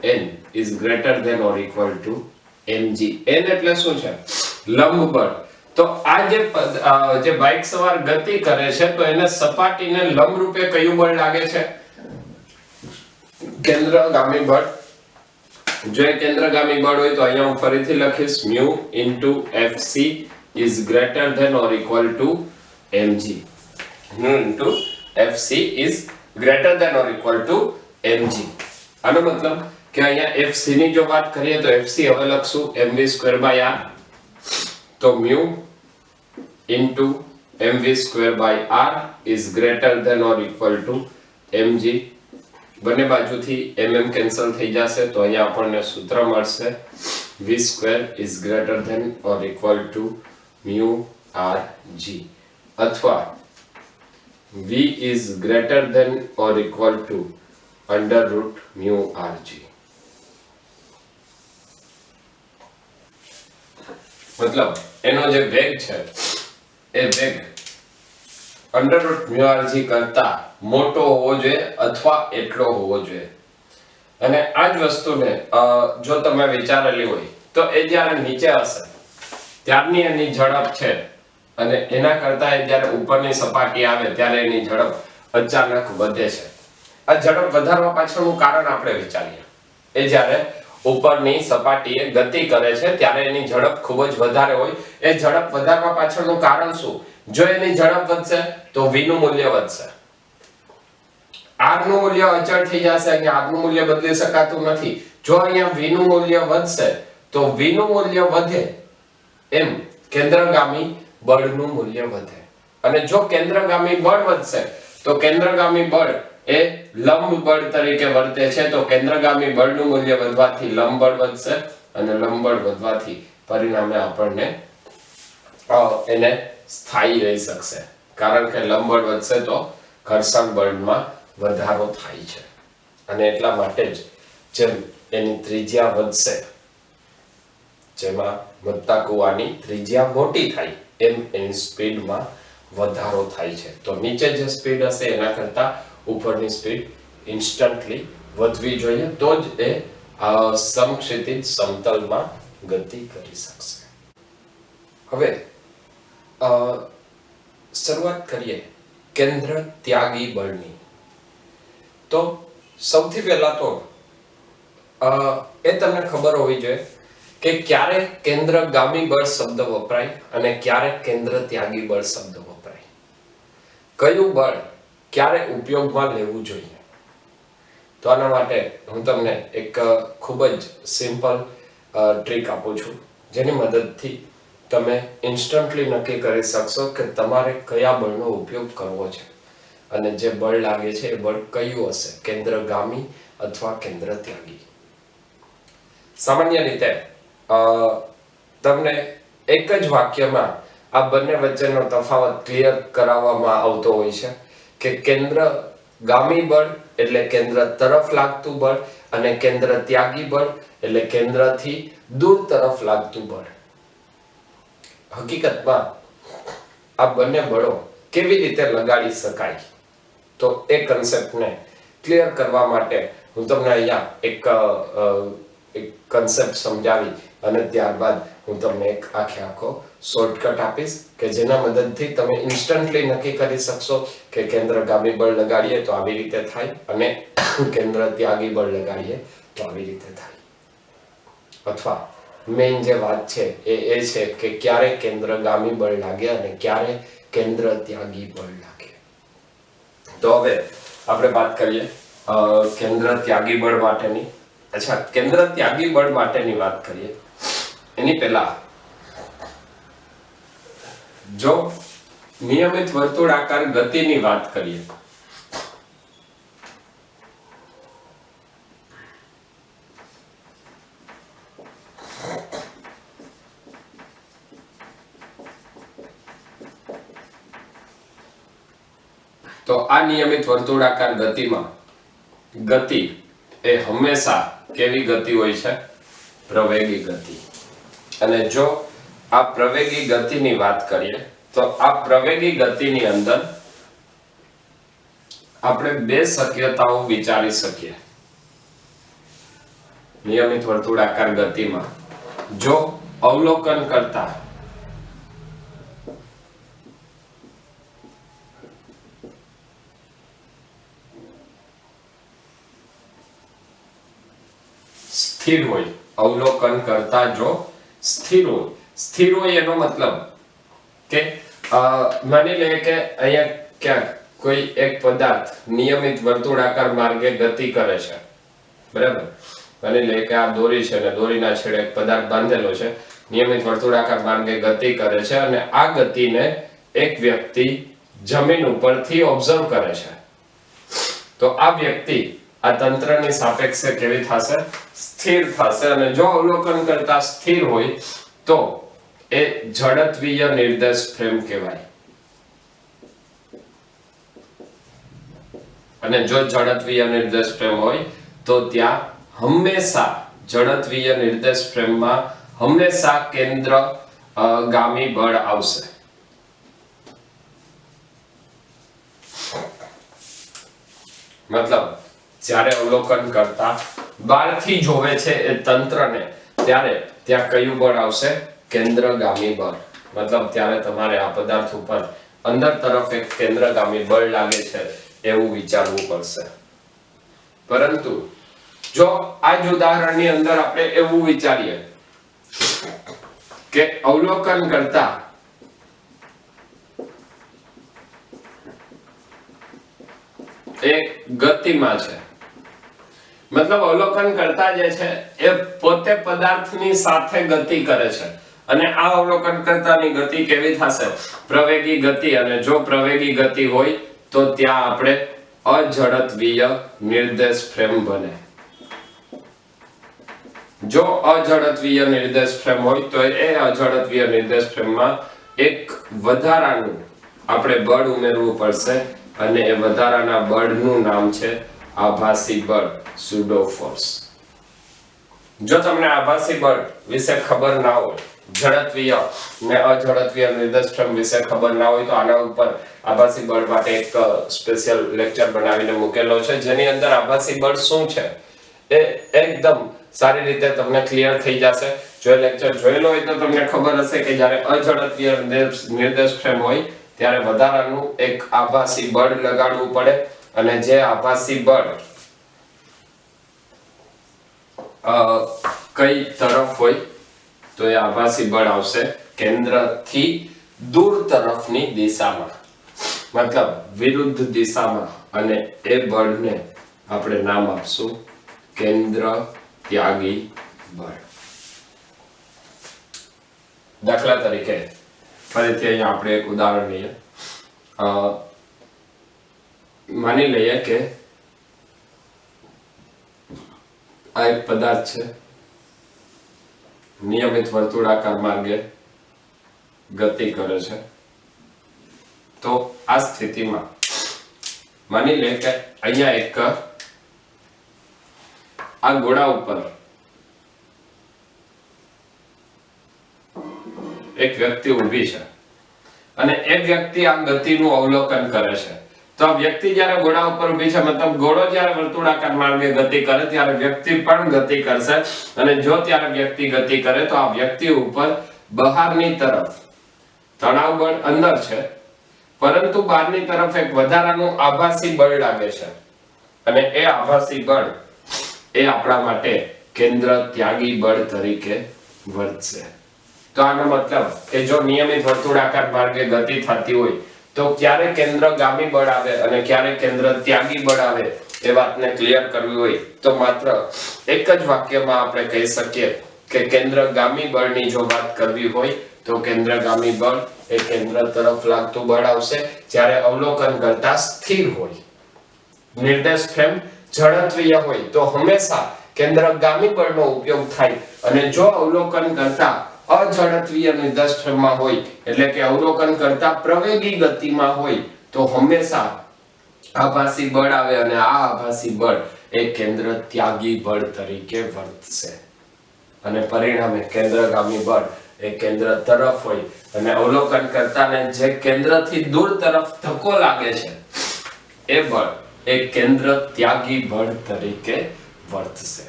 n is greater than or equal to mg. n એટલે શું છે? લંબ બળ. તો આ જે બાઇક સવાર ગતિ કરે છે તો એને સપાટીને લંબ રૂપે કયું બળ લાગે છે? કેન્દ્રગામી બળ. જો એ કેન્દ્રગામી બળ હોય તો અહીંયા હું ફરીથી લખીશ mu into fc is greater than or equal to mg. mu into fc is greater than or equal to mg. આનો મતલબ કે અહીંયા fc ની જો વાત કરીએ તો fc હવે લખશું mv square by r. તો mu into mv square by r is greater than or equal to mg. બંને બાજુથી mm કેન્સલ થઈ જશે તો અહીંયા આપણને સૂત્ર મળશે v square is greater than or equal to mu r g, અથવા v is greater than or equal to under root mu r g. મતલબ એનો જે વેગ છે એ વેગ under root mu r g કરતા મોટો હોવો જોઈએ અથવા એટલો હોવો જોઈએ. અને આ જ વસ્તુને જો તમે વિચારેલી હોય તો એ જ્યારે નીચે હશે ત્યારની એની ઝડપ છે અને એના કરતા એ જ્યારે ઉપરની સપાટી આવે ત્યારે એની ઝડપ અચાનક વધે છે. આ ઝડપ વધારવા પાછળનું કારણ આપણે વિચારીએ. એ જ્યારે ઉપરની સપાટીએ ગતિ કરે છે ત્યારે એની ઝડપ ખૂબ જ વધારે હોય. એ ઝડપ વધારવા પાછળનું કારણ શું? જો એની ઝડપ વધશે તો v નું મૂલ્ય વધશે. r નું મૂલ્ય અચળ થઈ જશે. અહીંયા r નું મૂલ્ય બદલી શકાતું નથી. જો અહીંયા v નું મૂલ્ય વધશે તો v નું મૂલ્ય વધે એમ કેન્દ્રગામી બળનું મૂલ્ય વધે. અને જો કેન્દ્રગામી બળ વધશે તો કેન્દ્રગામી બળ એ લંબ બળ તરીકે વર્તે છે. તો કેન્દ્રગામી બળનું મૂલ્ય વધવાથી લંબ બળ વધશે અને લંબ બળ વધવાથી પરિણામે આપણને એને સ્થાયી રહી શકશે. કારણ કે લંબ બળ વધશે તો ઘર્ષણ બળમાં વધારો થાય છે અને એટલા માટે જ જેમ એની ત્રિજ્યા વધશે જેમાં વધતા કૂવાની ત્રિજ્યા મોટી થાય એમ એની સ્પીડમાં વધારો થાય છે. તો નીચે જે સ્પીડ હશે એના કરતાં ઉપરની સ્પીડ ઇન્સ્ટન્ટલી વધવી જોઈએ, તો જ એ સમક્ષિતિજ સમતલમાં ગતિ કરી શકશે. હવે શરૂઆત કરીએ કેન્દ્ર ત્યાગી બળની. તો સૌથી પહેલા તો એ તમને ખબર હોવી જોઈએ કે ક્યારે કેન્દ્રગામી બળ શબ્દ વપરાય અને ક્યારે કેન્દ્ર ત્યાગી બળ શબ્દ વપરાય, કયું બળ ક્યારે ઉપયોગમાં લેવું જોઈએ. તો આના માટે હું તમને એક ખૂબ જ સિમ્પલ ટ્રીક આપું છું, જેની મદદથી તમે ઇન્સ્ટન્ટલી નક્કી કરી શકશો કે તમારે કયા બળનો ઉપયોગ કરવો છે અને જે બળ લાગે છે એ બળ કયું હશે, કેન્દ્રગામી અથવા કેન્દ્ર ત્યાગી. સામાન્ય રીતે તમને એક જ વાક્યમાં આ બંને વચ્ચેનો તફાવત ક્લિયર કરાવવામાં આવતો હોય છે કે કેન્દ્રગામી બળ એટલે કેન્દ્ર તરફ લાગતું બળ અને કેન્દ્ર ત્યાગી બળ એટલે કેન્દ્રથી દૂર તરફ લાગતું બળ. હકીકતમાં આ બંને બળો કેવી રીતે લગાડી શકાય, તો એ કન્સેપ્ટને ક્લિયર કરવા માટે હું તમને અહીંયા એક કન્સેપ્ટ સમજાવી અને ત્યારબાદ હું તમને એક આખો શોર્ટકટ આપીશ કે જેના મદદથી તમે ઇન્સ્ટન્ટલી નક્કી કરી શકશો કે કેન્દ્રગામી બળ લગાડીએ તો આવી રીતે થાય અને કેન્દ્ર ત્યાગી બળ લગાડીએ તો આવી રીતે થાય. અથવા મેઇન જે વાત છે એ છે કે ક્યારે કેન્દ્રગામી બળ લાગે અને ક્યારે કેન્દ્ર ત્યાગી બળ લાગે. તો હવે આપણે વાત કરીએ કેન્દ્ર ત્યાગી બળ માટેની. અચ્છા, કેન્દ્ર ત્યાગી બળ માટેની વાત કરીએ એની પહેલા જો નિયમિત વર્તુળાકાર ગતિની વાત કરીએ તો આ નિયમિત વર્તુળાકાર ગતિમાં ગતિ એ હંમેશા કેવી ગતિ હોય છે? પ્રવેગી ગતિ. અને જો આ પ્રવેગી ગતિની વાત કરીએ તો આ પ્રવેગી ગતિની અંદર આપણે બે શક્યતાઓ વિચારી શકીએ. નિયમિત વર્તુળાકાર ગતિમાં જો અવલોકન કરતા સ્થિર હોય, અવલોકન કરતા જો સ્થિર હોય એનો મતલબ કે માની લઈએ કે અહીંયા ક્યાંક કોઈ એક પદાર્થ નિયમિત વર્તુળાકાર માર્ગે ગતિ કરે છે, બરાબર. માની લઈએ કે આ દોરી છે અને દોરીના છેડે એક પદાર્થ બાંધેલો છે, નિયમિત વર્તુળાકાર માર્ગે ગતિ કરે છે અને આ ગતિને એક વ્યક્તિ જમીન ઉપરથી ઓબ્ઝર્વ કરે છે. તો આ વ્યક્તિ આ તંત્રની સાપેક્ષે કેવી થશે? સ્થિર થશે. અને જો અવલોકન કરતા સ્થિર હોય તો એ જડત્વીય નિર્દેશ ફ્રેમ કહેવાય. અને જો જડત્વીય નિર્દેશ ફ્રેમ હોય તો ત્યાં હંમેશા જડત્વીય નિર્દેશ ફ્રેમમાં હંમેશા કેન્દ્ર ગામી બળ આવશે. મતલબ જ્યારે અવલોકન કરતા બહારથી જોવે છે એ તંત્રને, ત્યારે ત્યાં કયું બળ આવશે? કેન્દ્રગામી બળ. મતલબ ત્યારે તમારે આ પદાર્થ ઉપર અંદર તરફ એક કેન્દ્રગામી બળ લાગે છે એવું વિચારવું પડશે. પરંતુ જો આ જ ઉદાહરણની અંદર આપણે એવું વિચારીએ કે અવલોકન કરતા એ ગતિમાં છે, મતલબ અવલોકન કરતા જે છે એ પોતે પદાર્થની સાથે ગતિ કરે છે અને આ અવલોકન કરતાની ગતિ કેવી થશે? પ્રવેગી ગતિ. અને જો પ્રવેગી ગતિ હોય તો ત્યાં આપણે અજડત્વીય નિર્દેશ ફ્રેમ બને. જો અજડત્વીય નિર્દેશ ફ્રેમ હોય તો એ અજડત્વીય નિર્દેશ ફ્રેમમાં એક વધારાનું આપણે બળ ઉમેરવું પડશે અને એ વધારાના બળનું નામ છે આભાસી બળ, સ્યુડો ફોર્સ. જો તમને આભાસી બળ વિશે ખબર ના હોય, ઝડપીય ને અઝડપીય નિર્દેશફ્રેમ વિશે ખબર ના હોય તો આના ઉપર આભાસી બળ માટે એક સ્પેશિયલ લેક્ચર બનાવીને મૂકેલો છે, જેની અંદર આભાસી બળ શું છે એ એકદમ સારી રીતે તમને ક્લિયર થઈ જશે. જો એ લેક્ચર જોયેલો હોય તો તમને ખબર હશે કે જ્યારે અઝડપીય નિર્દેશફ્રેમ હોય ત્યારે વધારાનું એક આભાસી બળ લગાડવું પડે, અને જે આભાસી બળ કઈ તરફ હોય તો એ આભાસી બળ આવશે કેન્દ્રથી દૂર તરફની દિશામાં, મતલબ વિરુદ્ધ દિશામાં, અને એ બળને આપણે નામ આપશું કેન્દ્ર ત્યાગી બળ. દાખલા તરીકે ફરીથી અહીંયા આપણે એક ઉદાહરણ લઈએ. માની લઈએ કે આ એક પદાર્થ છે, નિયમિત વર્તુળાકાર માર્ગે ગતિ કરે છે. તો આ સ્થિતિમાં માની લે કે અહીંયા એક આ ગોળા ઉપર એક વ્યક્તિ ઊભી છે અને એ વ્યક્તિ આ ગતિનું અવલોકન કરે છે. તો આ વ્યક્તિ જ્યારે ગોળા ઉપર ઊભી છે, મતલબ ગોળો જ્યારે વર્તુળાકાર માર્ગે ગતિ કરે ત્યારે વ્યક્તિ પણ ગતિ કરશે, અને જો ત્યારે વ્યક્તિ ગતિ કરે તો આ વ્યક્તિ ઉપર બહારની તરફ તણાવ બળ અંદર છે, પરંતુ બહારની તરફ એક વધારાનું આભાસી બળ લાગે છે, અને એ આભાસી બળ એ આપણા માટે કેન્દ્ર ત્યાગી બળ તરીકે વર્તશે. તો આનો મતલબ કે જો નિયમિત વર્તુળાકાર માર્ગે ગતિ થતી હોય તો ક્યારે કેન્દ્રગામી બળ આવે અને ક્યારે કેન્દ્ર ત્યાગી બળ આવે એ વાતને ક્લિયર કરવી હોય તો માત્ર એક જ વાક્યમાં આપણે કહી શકીએ કે કેન્દ્રગામી બળની જો વાત કરવી હોય તો કેન્દ્રગામી બળ એ કેન્દ્ર તરફ લાગતું બળ આવશે, જ્યારે અવલોકન કરતા સ્થિર હોય. નિર્દેશ ફ્રેમ ઝડપીય હોય તો હંમેશા કેન્દ્રગામી બળનો ઉપયોગ થાય, અને જો અવલોકન કરતા અઝડપીય નિર્દેશફ્રેમમાં હોય એટલે કે અવલોકન કરતા પ્રવેગી ગતિમાં હોય તો હંમેશા આભાસી બળ આવે, અને આ આભાસી બળ એ કેન્દ્ર ત્યાગી બળ તરીકે વર્તશે, અને પરિણામે કેન્દ્રગામી બળ એ કેન્દ્ર તરફ હોય અને અવલોકન કરતાને જે કેન્દ્રથી દૂર તરફ ધક્કો લાગે છે એ બળ એ કેન્દ્ર ત્યાગી બળ તરીકે વર્તશે.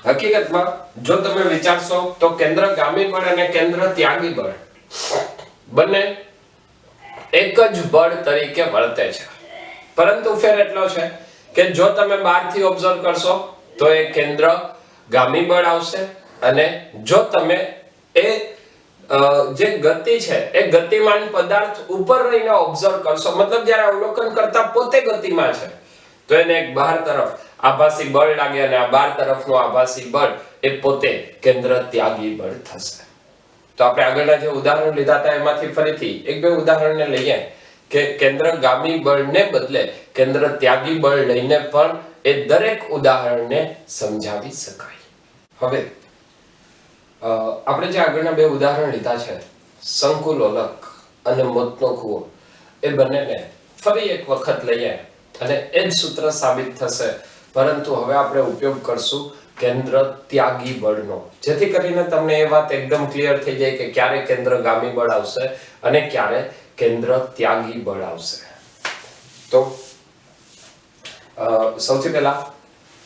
હકીકતમાં જો તમે વિચારશો તો કેન્દ્રગામી બળ અને કેન્દ્ર ત્યાગી બળ બંને એક જ બળ તરીકે વર્તે છે, પરંતુ ફેર એટલો છે કે જો તમે બહારથી ઓબ્ઝર્વ કરશો તો એ કેન્દ્રગામી બળ આવશે, અને જો તમે એ જે ગતિ છે એ ગતિમાન પદાર્થ ઉપર રહીને ઓબ્ઝર્વ કરશો, મતલબ જ્યારે અવલોકન કરતા પોતે ગતિમાં છે તો એને એક બહાર તરફ આભાસી બળ લાગે, અને આ બહાર તરફનું આભાસી બળ એ પોતે કેન્દ્ર ત્યાગી બળ થશે. તો આપણે આગળના જે ઉદાહરણ લીધા હતા એમાંથી ફરીથી એક બે ઉદાહરણને લઈએ કે કેન્દ્રગામી બળને બદલે કેન્દ્ર ત્યાગી બળ લઈને પણ એ દરેક ઉદાહરણને સમજાવી શકાય. હવે આપણે જે આગળના બે ઉદાહરણ લીધા છે, શંકુલોલક અને મોતનો કૂવો, એ બંનેને ફરી એક વખત લઈએ અને એ જ સૂત્ર સાબિત થશે, પરંતુ હવે આપણે ઉપયોગ કરશું કેન્દ્ર ત્યાગી બળનો, જેથી કરીને તમને એ વાત એકદમ ક્લિયર થઈ જાય કે ક્યારે કેન્દ્રગામી બળ આવશે અને ક્યારે કેન્દ્ર ત્યાગી બળ આવશે. તો સૌથી પહેલા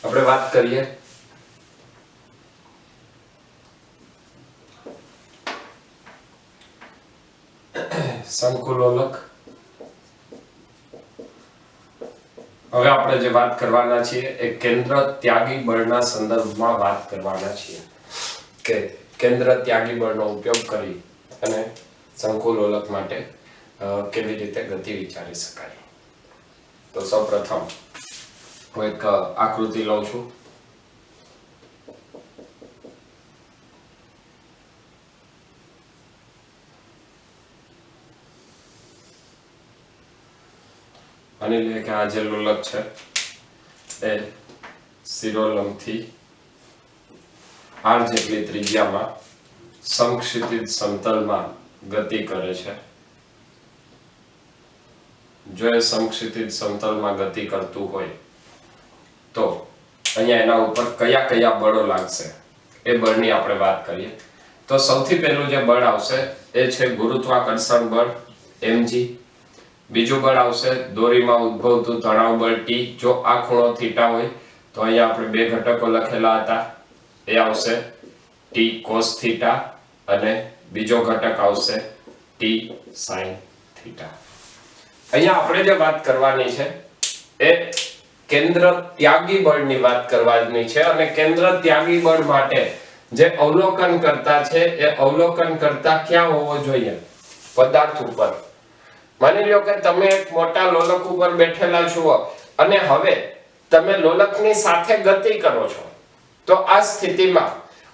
આપણે વાત કરીએ શંકુલોલક. હવે આપણે જે વાત કરવાના છીએ એ કેન્દ્ર ત્યાગી બળના સંદર્ભમાં વાત કરવાના છીએ કે કેન્દ્ર ત્યાગી બળનો ઉપયોગ કરી અને શંકુલોલક માટે કેવી રીતે ગતિ વિચારી શકાય. તો સૌપ્રથમ હું એક આકૃતિ લઉં છું. માની લે કે આ જે લોલક છે એ શિરોલંબથી r જેટલી ત્રિજ્યામાં સમક્ષિતિજ સમતલમાં ગતિ કરે છે. જો એ સમક્ષિતિજ સમતલમાં ગતિ કરતું હોય તો અહીંયા એના ઉપર કયા કયા બળો લાગશે એ બળની આપણે વાત કરીએ તો સૌથી પહેલું જે બળ આવશે એ છે ગુરુત્વાકર્ષણ બળ mg. બીજું બળ આવશે દોરીમાં ઉદ્ભવતું તણાવ બળ T. જો આ ખૂણો થીટા હોય તો અહીંયા આપણે બે ઘટકો લખેલા હતા એ આવશે T cos થીટા અને બીજો ઘટક આવશે T sin થીટા. અહીંયા આપણે જે વાત કરવાની છે એ કેન્દ્ર ત્યાગી બળની વાત કરવાની છે અને કેન્દ્ર ત્યાગી બળ માટે જે અવલોકન કરતા છે એ અવલોકન કરતા ક્યાં હોવો જોઈએ? પદાર્થ ઉપર. માની લો કે તમે એક મોટા લોલક ઉપર બેઠેલા છો અને હવે તમે લોલકની સાથે ગતિ કરો છો તો આ સ્થિતિમાં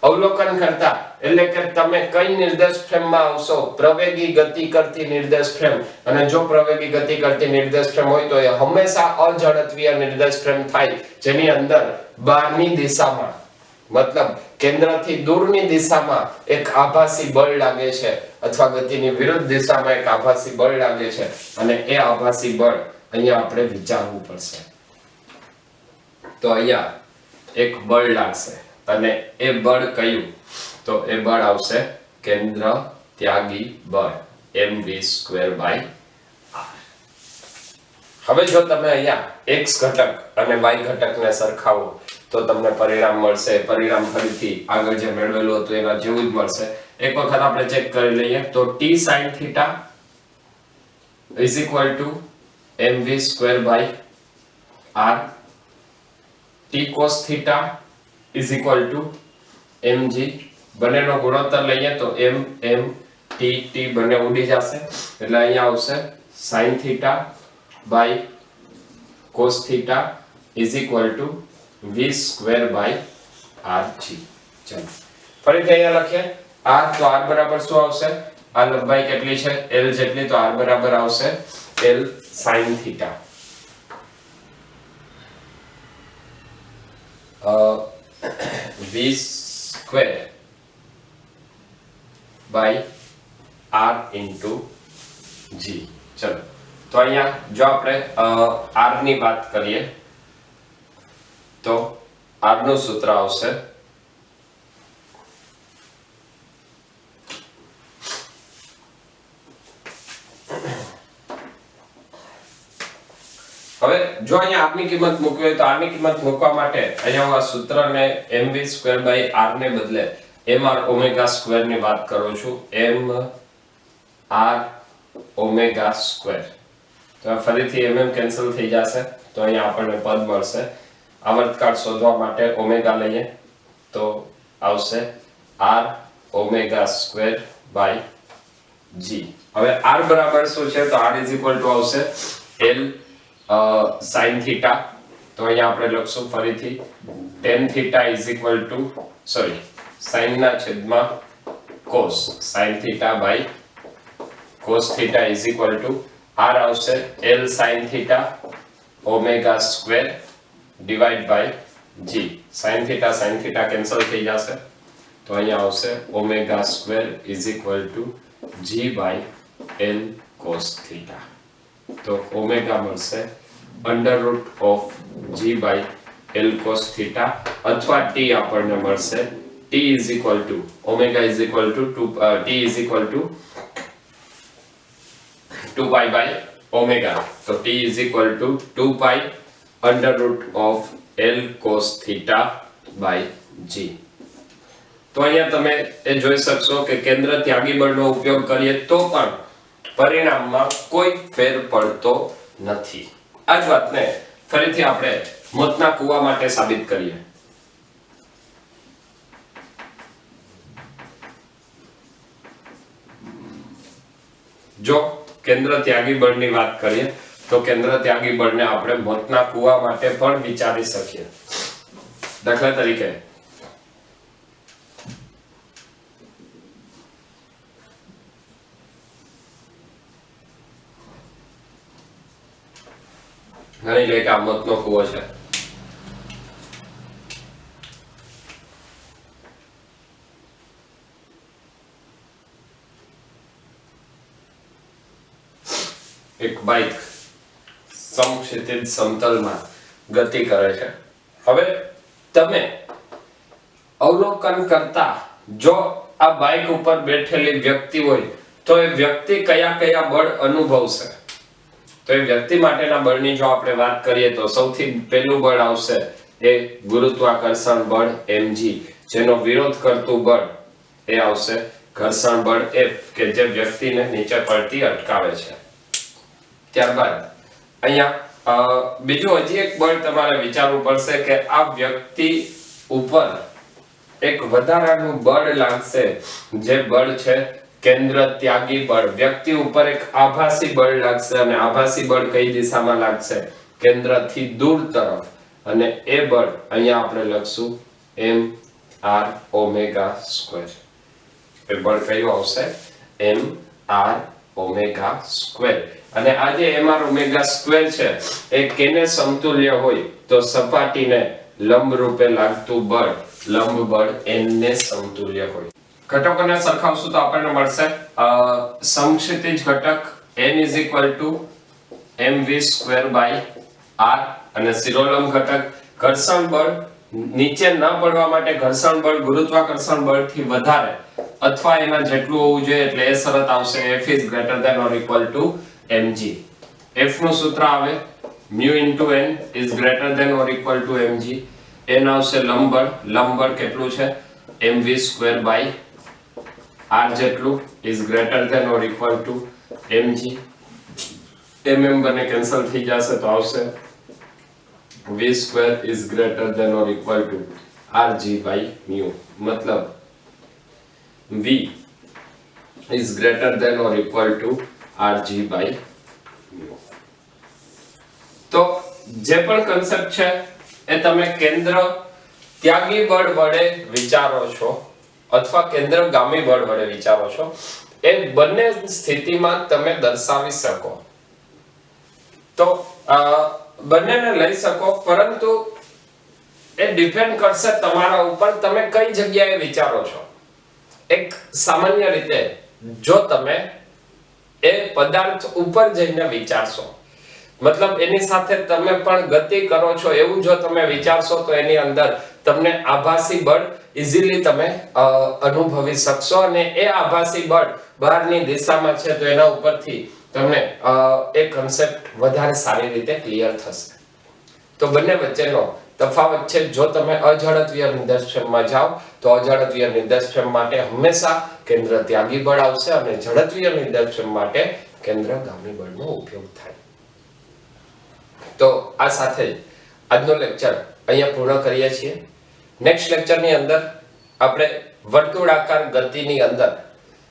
અવલોકન કરતા એટલે કે તમે કઈ નિર્દેશ ફ્રેમમાં આવશો? પ્રવેગી ગતિ કરતી નિર્દેશ ફ્રેમ. અને જો પ્રવેગી ગતિ કરતી નિર્દેશ ફ્રેમ હોય તો એ હંમેશા અજડત્વીય નિર્દેશ ફ્રેમ થાય જેની અંદર બહારની દિશામાં મતલબ કેન્દ્રથી દૂરની દિશામાં એક આભાસી બળ લાગે છે અથવા ગતિની વિરુદ્ધ દિશામાં એક આભાસી બળ લાગે છે અને એ આભાસી બળ અહીંયા આપણે વિચારવું પડશે. તો અહીંયા એક બળ લાગશે અને એ બળ કયું? તો એ બળ આવશે કેન્દ્ર ત્યાગી બળ mv²/r. હવે જો તમે અહીંયા x ઘટક અને y ઘટકને સરખાવો તો તમને પરિણામ મળશે. પરિણામ ફરીથી આગળ જે મેળવેલું હતું એના જેવું જ મળશે. એક વખત આપણે ચેક કરી લઈએ તો t sin θ is equal to mv²/r. t cos θ is equal to mg. બંનેનો ગુણોત્તર લઈએ તો m m t t બંને ઉડી જશે એટલે અહીંયા આવશે sin θ by cos θ is equal to v²/rg. ચલો ફરીથી અહીંયા લખીએ r તો r બરાબર શું આવશે? આ લંબાઈ કેટલી છે? l જેટલી. તો r બરાબર આવશે l sin θ. v²/r into g. ચલો તો અહીંયા જો આપણે r ની વાત કરીએ તો r નું સૂત્ર આવશે હવે જો અહીંયા r ની કિંમત મૂકવી હોય તો r ની કિંમત મૂકવા માટે અહીંયા હું આ સૂત્રને mv²/r ને બદલે mr ω² ની વાત કરું છું. mr ω². તો ફરીથી mm કેન્સલ થઈ જશે તો અહીંયા આપણને પદ મળશે. આવર્તકાળ શોધવા માટે ઓમેગા લઈએ તો આવશે r ω²/g. હવે r બરાબર શું છે? તો r આવશે l sin θ. તો અહીંયા આપણે લખશું ફરીથી tan θ sin ના છેદમાં cos sin θ cos θ r આવશે l sin θ ω² divide by g. sin θ cancel થઈ જશે તો અહીંયા આવશે ω² g/l cos θ. તો ઓમેગા મળશે √g/l cos θ અથવા t આપણને મળશે t ઓમેગા t 2π/omega. તો t 2π√L cos θ/g. તો અહીંયા તમે એ જોઈ શકશો કે કેન્દ્ર ત્યાગી બળનો ઉપયોગ કરીએ તો પણ પરિણામમાં કોઈ ફેર પડતો નથી. આ જ વાતને ફરીથી આપણે મોતના કૂવા માટે સાબિત કરીએ. જો કેન્દ્ર ત્યાગી બળની વાત કરીએ તો કેન્દ્ર ત્યાગી બળને આપણે મોતના કૂવા માટે પણ વિચારી શકીએ. દાખલા તરીકે માની લે કે આ મોતનો કૂવો છે. એક બાઇક સમક્ષિતિજ સમતલમાં ગતિ કરે છે. હવે તમે અવલોકન કરતા જો આ બાઇક ઉપર બેઠેલી વ્યક્તિ હોય તો એ વ્યક્તિ કયા કયા બળ અનુભવશે? તો એ વ્યક્તિ માટેના બળની જો આપણે વાત કરીએ તો સૌથી પહેલું બળ આવશે એ ગુરુત્વાકર્ષણ બળ mg, જેનો વિરોધ કરતું બળ એ આવશે ઘર્ષણ બળ F, કે જે વ્યક્તિને નીચે પડતી અટકાવે છે. ત્યારબાદ અહીંયા બીજું હજી એક બળ તમારે વિચારવું પડશે કે આ વ્યક્તિ ઉપર એક વધારાનું બળ લાગશે, જે બળ છે કેન્દ્ર ત્યાગી બળ. વ્યક્તિ ઉપર એક આભાસી બળ લાગશે, અને આભાસી બળ કઈ દિશામાં લાગશે? કેન્દ્રથી દૂર તરફ. અને એ બળ અહીંયા આપણે લખશું mr ઓમેગા સ્ક્વેર. એ બળ કયું આવશે? mr omega square. અને આ જે mr ઓમેગા સ્ક્વેર છે એ કેને સમતુલ્ય હોય? તો સપાટીને લંબ રૂપે લાગતું બળ, લંબ બળ n ને સમતુલ્ય હોય. ઘટકોને સરખાવશું તો આપણને મળશે સમક્ષિતિજ ઘટક n mv²/r, અને શિરોલંબ ઘટક ઘર્ષણ બળ નીચે ન પડવા માટે ઘર્ષણ બળ ગુરુત્વાકર્ષણ બળથી વધારે અથવા એના જેટલું હોવું જોઈએ, એટલે એ શરત આવશે F is greater than or equal to mg. F નું સૂત્ર આવે μ * n is greater than or equal to mg. n આવશે લંબ બળ. લંબ બળ કેટલું છે? mv²/r જેટલું is greater than or equal to mg. mm બને કેન્સલ થઈ જશે તો આવશે v² is greater than or equal to rg/μ. મતલબ v is greater than or equal to rg/μ. તો જે પણ કન્સેપ્ટ છે એ તમે કેન્દ્ર ત્યાગી બળ વડે વિચારો છો અથવા કેન્દ્રગામી બળ વડે વિચારો છો, એ બંને સ્થિતિમાં તમે દર્શાવી શકો. તો બંનેને લઈ શકો, પરંતુ એ ડિપેન્ડ કરશે તમારા ઉપર તમે કઈ જગ્યાએ વિચારો છો. એક સામાન્ય રીતે જો તમે એ પદાર્થ ઉપર જઈને વિચારશો, મતલબ એની સાથે તમે પણ ગતિ કરો છો એવું જો તમે વિચારશો, તો એની અંદર તમને આભાસી બળ ઈઝીલી તમે અનુભવી શકશો, અને એ આભાસી બળ બહારની દિશામાં છે તો એના ઉપરથી તમને એ કન્સેપ્ટ વધારે સારી રીતે ક્લિયર થશે. તો બંને વચ્ચેનો તફાવત છે. જો તમે અઝડપીય નિદર્શનમાં જાઓ તો અઝડપીય નિદર્શન માટે હંમેશા કેન્દ્ર ત્યાગી બળ આવશે, અને ઝડપીય નિદર્શન માટે કેન્દ્રગામી બળનો ઉપયોગ થાય. તો આ સાથે આજનો લેક્ચર અહીંયા પૂર્ણ કરીએ છીએ. નેક્સ્ટ લેક્ચરની અંદર આપણે વર્તુળાકાર ગતિની અંદર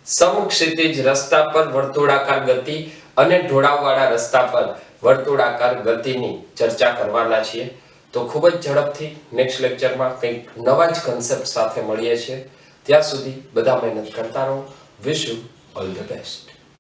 સમક્ષિતિજ રસ્તા પર વર્તુળાકાર ગતિ અને ઢોળાવવાળા રસ્તા પર વર્તુળાકાર ગતિની ચર્ચા કરવાના છીએ. તો ખૂબ જ ઝડપથી નેક્સ્ટ લેક્ચરમાં કંઈક નવા જ કન્સેપ્ટ સાથે મળીએ છીએ. ત્યાં સુધી બધા મહેનત કરતા રહો. Wish you all the best.